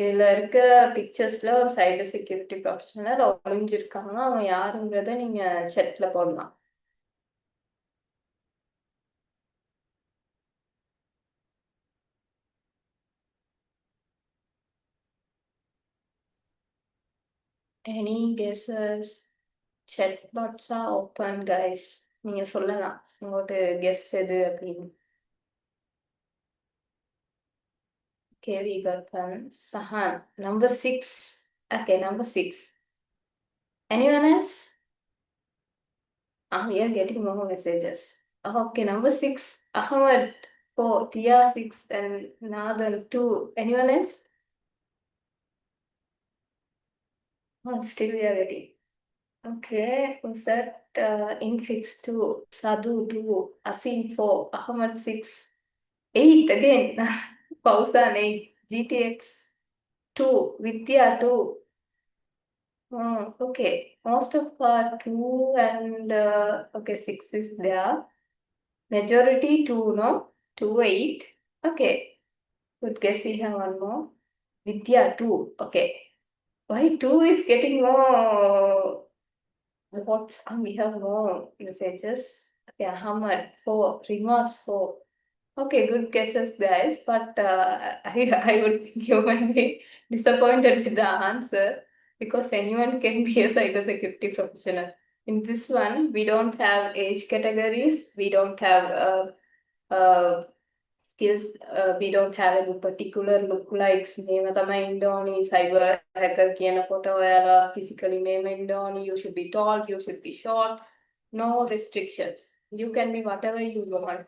இதுல இருக்க பிக்சர்ஸ்ல ஒரு cyber security professional ஒளிஞ்சிருக்காங்க. அவங்க யாருங்கிறத நீங்க செட்ல போடலாம். Any guesses? Chat bots are open, guys. நீங்க சொல்லலாம் உங்களோட கெஸ் எது அப்படின்னு. Okay, we got one. Sahan, number 6. Okay, number 6. Anyone else? We are getting more messages. Okay, number 6. Ahmad 4, Tia 6, and Nathan 2. Anyone else? Oh, still we are getting. Okay, who's that? Infix 2, Sadhu 2, Asim 4, Ahmad 6, 8 again. Pausan 8, GTX 2, Vidya 2. Oh, okay, most of 2 and okay, 6 is there. Majority 2, no? 2, 8. Okay, good guess. We have one more. Vidya 2. Okay, why 2 is getting more? We have more messages. Okay, Ahmad 4, Rimas 4, Okay, good guesses, guys. But I would think you might be disappointed with the answer because anyone can be a cybersecurity professional. In this one, we don't have age categories. We don't have skills. We don't have any particular lookalikes. මේව තමයි ඉන්න ඕනි cyber hacker කියන කොට ඔයාලා physically මේව ඉන්න ඕනි. You should be tall. You should be short. No restrictions. You can be whatever you want,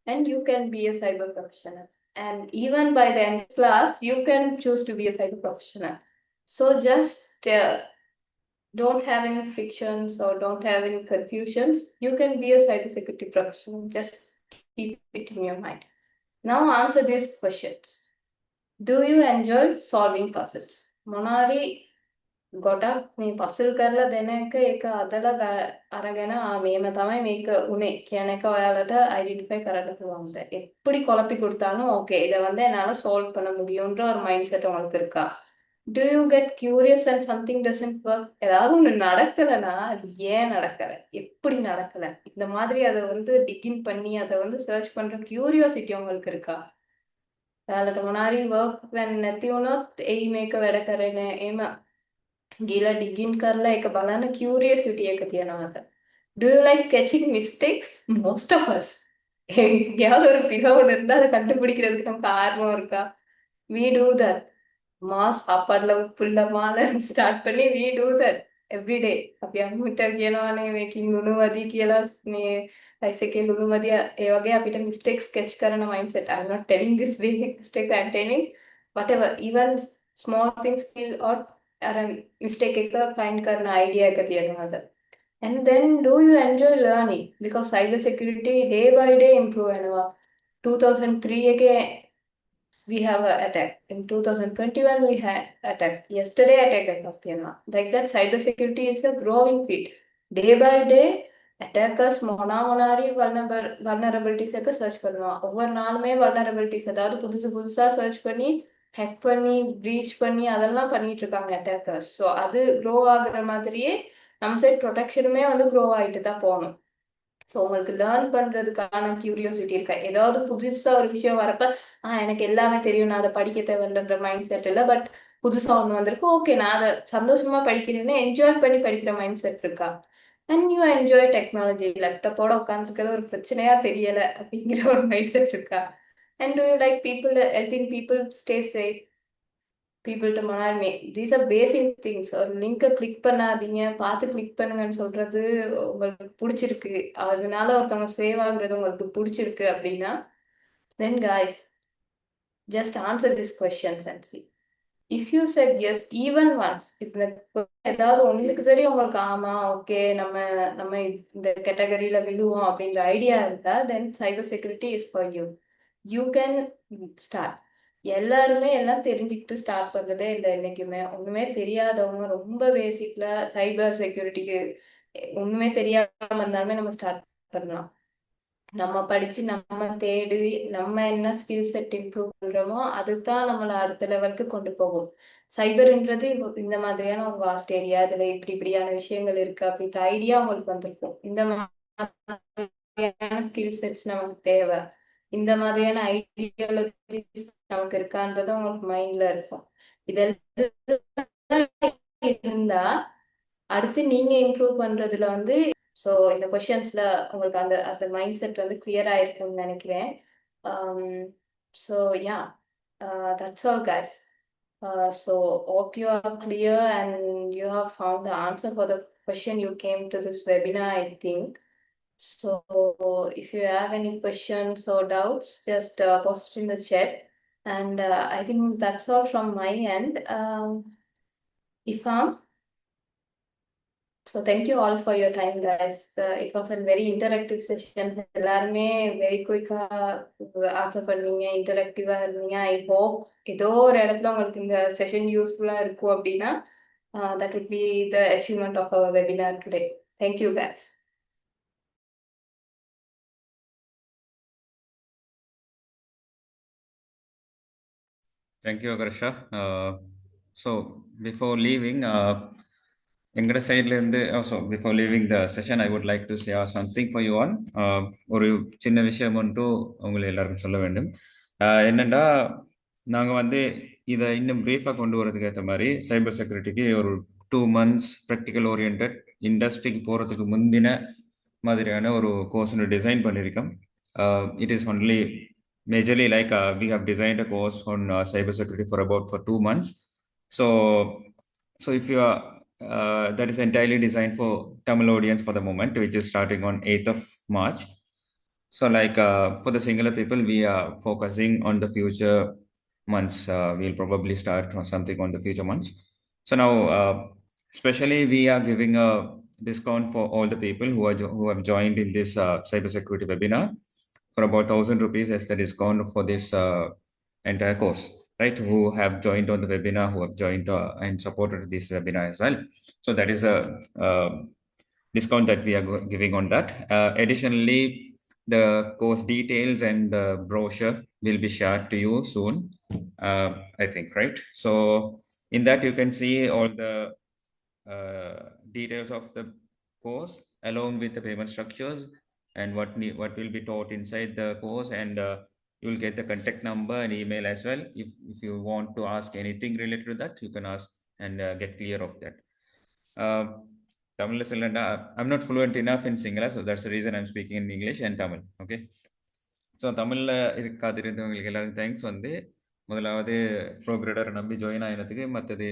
and you can be a cyber professional. And even by the end of class, you can choose to be a cyber professional. So just don't have any frictions or don't have any confusions. You can be a cybersecurity professional. Just keep it in your mind. Now answer these questions. Do you enjoy solving puzzles? Monari ගොඩක් මේ පසල් කරලා දෙන එක ඒක අදලා අරගෙන මේම තමයි මේක උනේ කියන එක ඔයාලට ஐடென்டிஃபை කරන්න පුළුවන්ද? எப்படி குழப்பி கொடுத்தாலும் ஓகே இதை வந்து என்னால சால்வ் பண்ண முடியும்ன்ற ஒரு மைண்ட் செட் உங்களுக்கு இருக்கா? Do you get curious when something doesn't work? ஏதாவது ஒன்று நடக்கலைன்னா அது ஏன் நடக்கல, எப்படி நடக்கல, இந்த மாதிரி அதை வந்து டிகின் பண்ணி அதை வந்து சர்ச் பண்ற கியூரியாசிட்டி உங்களுக்கு இருக்கா? ඔයාලට මොනාරි work when නැති වුණොත් එයි මේක වැඩ කරගෙන එම ගිහලා digging කරලා ඒක බලන්න curiosity එක තියනවාද? Do you like catching mistakes? Most of us. எங்கேயாவது ஒரு பிறகு இருந்தா அதை கண்டுபிடிக்கிறதுக்கு நமக்கு ஆர்வம் இருக்கா? We do that. சாப்பாடுல உப்பு இல்லாம ஸ்டார்ட் பண்ணி we do that every day. අපි අම්මිට කියනවානේ මේකින් ලුණුවදී කියලා මේ rice එකේ ලුණුවදී ඒ වගේ අපිට mistakes sketch කරන mindset. I'm not telling this basic mistakes. I'm telling whatever, even small things feel or අර mistake එක find කරන idea එක තියෙනවාද? And then do you enjoy learning? Because cyber security day by day improve වෙනවා. 2003 එකේ we have an attack. In 2021 we had attack. Yesterday attack එකක් තියෙනවා. Like that cybersecurity is a growing field. Day by day attackers මොනාරි vulnerabilities එක search பண்ணுவான். ஒவ்வொரு நாளுமே vulnerabilities அதாவது புதுசா search பண்ணி hack பண்ணி breach பண்ணி அதெல்லாம் பண்ணிட்டு இருக்காங்க attackers. So அது grow ஆகுற மாதிரியே நம்ம சைட் ப்ரொடெக்ஷனுமே வந்து grow ஆயிட்டு தான் போகணும். ஸோ உங்களுக்கு லேர்ன் பண்றதுக்கான கியூரியோசிட்டி இருக்கா? ஏதாவது புதுசா ஒரு விஷயம் வரப்ப எனக்கு எல்லாமே தெரியும், நான் அதை படிக்க தேவையில்லைன்ற மைண்ட் செட் இல்லை. பட் புதுசா ஒண்ணு வந்திருக்கு, ஓகே நான் அதை சந்தோஷமா படிக்கிறேன்னு என்ஜாய் பண்ணி படிக்கிற மைண்ட் செட் இருக்கா? அண்ட் யூ என்ஜாய் டெக்னாலஜி, லேப்டாப்போட உட்காந்துருக்கிறது ஒரு பிரச்சனையா தெரியல அப்படிங்கிற ஒரு மைண்ட் செட் இருக்கா? And do you like people helping people stay safe? பீப்புள்கிட்ட மொனாலுமே தீஸ் ஆர் பேசிக் திங்ஸ். ஒரு லிங்கை கிளிக் பண்ணாதீங்க, பார்த்து கிளிக் பண்ணுங்கன்னு சொல்றது உங்களுக்கு பிடிச்சிருக்கு, அதனால ஒருத்தவங்க சேவ் ஆகுறது உங்களுக்கு பிடிச்சிருக்கு அப்படின்னா then guys just answer these questions and see. If you said yes even once, ஏதாவது உங்களுக்கு சரி உங்களுக்கு ஆமா ஓகே நம்ம நம்ம இந்த கேட்டகரியில விழுவோம் அப்படின்ற ஐடியா இருந்தா then cyber security is for you. You can start. எல்லாருமே எல்லாம் தெரிஞ்சுக்கிட்டு ஸ்டார்ட் பண்றதே இல்லை. என்னைக்குமே ஒண்ணுமே தெரியாதவங்க ரொம்ப பேசிக்ல சைபர் செக்யூரிட்டிக்கு ஒண்ணுமே தெரியாம இருந்தாலுமே நம்ம ஸ்டார்ட் பண்ணலாம். நம்ம படிச்சு நம்ம தேடி நம்ம என்ன ஸ்கில் செட் இம்ப்ரூவ் பண்றோமோ அதுதான் நம்மளை அடுத்த லெவலுக்கு கொண்டு போகும். சைபர்ன்றது இந்த மாதிரியான ஒரு வாஸ்ட் ஏரியா, இதுல இப்படியான விஷயங்கள் இருக்கு அப்படின்ற ஐடியா உங்களுக்கு வந்திருக்கும். இந்த மாதிரியான ஸ்கில் செட்ஸ் நமக்கு தேவை, இந்த மாதிரியான ஐடியாலஜிஸ் நமக்கு இருக்கான்றது உங்களுக்கு மைண்ட்ல இருக்கும். இதெல்லாம் இருந்தா அடுத்து நீங்க இம்ப்ரூவ் பண்றதுல வந்து ஸோ இந்த கொஷின்ஸ்ல உங்களுக்கு அந்த அந்த மைண்ட் செட் வந்து கிளியர் ஆயிருக்கும்னு நினைக்கிறேன். So yeah that's all guys. So hope you are clear and you have found the answer for the question you came to this webinar, I think. So if you have any questions or doubts, just post it in the chat. And I think that's all from my end. Ifam. So thank you all for your time, guys. It was a very interactive session. எல்லாருமே very quick answer பண்ணீங்க, இன்டராக்டிவா இருந்தீங்க. I hope ஏதோ ஒரு இடத்துல உங்களுக்கு இந்த session யூஸ்ஃபுல்லா இருக்கும் அப்படின்னா that would be the achievement of our webinar today. Thank you, guys. Thank you, Agarsha. So before leaving, எங்களோட சைட்லேருந்து so before leaving the session I would like to share something for you all. ஒரு சின்ன விஷயம் மட்டும் உங்களை எல்லாருக்கும் சொல்ல வேண்டும். என்னென்னா நாங்கள் வந்து இதை இன்னும் ப்ரீஃபாக கொண்டு வரதுக்கு ஏற்ற மாதிரி சைபர் செக்யூரிட்டிக்கு ஒரு 2 months ப்ராக்டிக்கல் ஓரியன்ட் இண்டஸ்ட்ரிக்கு போகிறதுக்கு முந்தின மாதிரியான ஒரு கோர்ஸ் ஒன்று டிசைன் பண்ணியிருக்கோம். It is only majorly like we have designed a course on cybersecurity for 2 months. So if you are that is entirely designed for Tamil audience for the moment, which is starting on 8th of March. So like for the singular people, we are focusing on the future months. We'll probably start something on the future months. So now, especially we are giving a discount for all the people who have joined in this cybersecurity webinar for about 1,000 rupees as the discount for this entire course, right? Who have joined on the webinar, who have joined and supported this webinar as well. So that is a discount that we are giving on that. Additionally, the course details and the brochure will be shared to you soon, I think, right? So in that you can see all the details of the course along with the payment structures and what will be taught inside the course, and you will get the contact number and email as well. If you want to ask anything related to that, you can ask and get clear of that. Tamil I'm not fluent enough in Sinhala, so that's the reason I'm speaking in English and Tamil. Okay. So தமிழில் இதுக்கு காத்திருந்தவங்களுக்கு எல்லாருக்கும் thanks. வந்து முதலாவது ப்ரோக்ரேடரை நம்பி join ஆகினதுக்கு, மற்றது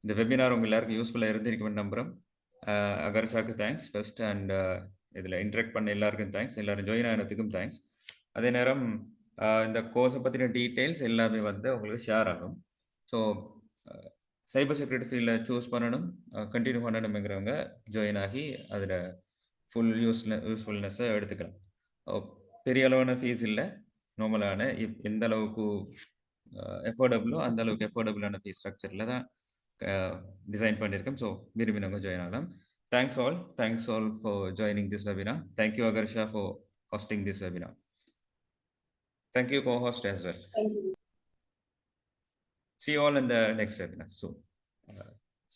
இந்த webinar உங்கள் எல்லாருக்கும் யூஸ்ஃபுல்லாக இருந்திருக்குமென்னு நம்புகிறோம். அகர்ஷாக்கு தேங்க்ஸ் ஃபர்ஸ்ட், அண்ட் இதில் இன்ட்ராக்ட் பண்ண எல்லாருக்கும் தேங்க்ஸ், எல்லோரும் ஜாயின் ஆகினதுக்கும் தேங்க்ஸ். அதே நேரம் இந்த கோர்ஸை பற்றின டீட்டெயில்ஸ் எல்லாமே வந்து உங்களுக்கு ஷேர் ஆகும். ஸோ சைபர் செக்யூரிட்டி ஃபீல்டில் சூஸ் பண்ணணும், கண்டினியூ பண்ணணுங்கிறவங்க ஜாயின் ஆகி அதில் ஃபுல் யூஸ்ஃபுல்னஸை எடுத்துக்கலாம். பெரிய அளவான ஃபீஸ் இல்லை, நார்மலான எந்த அளவுக்கு எஃபோர்டபுளோ அந்த அளவுக்கு எஃபோர்டபுளான ஃபீஸ் ஸ்ட்ரக்சரில் தான் டிசைன் பண்ணியிருக்கோம். ஸோ விரும்பினவங்க ஜாயின் ஆகலாம். Thanks all for joining this webinar. Thank you, Agarsha, for hosting this webinar. Thank you, co-host as well. Thank you. See you all in the next webinar. So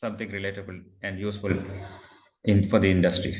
something relatable and useful for the industry.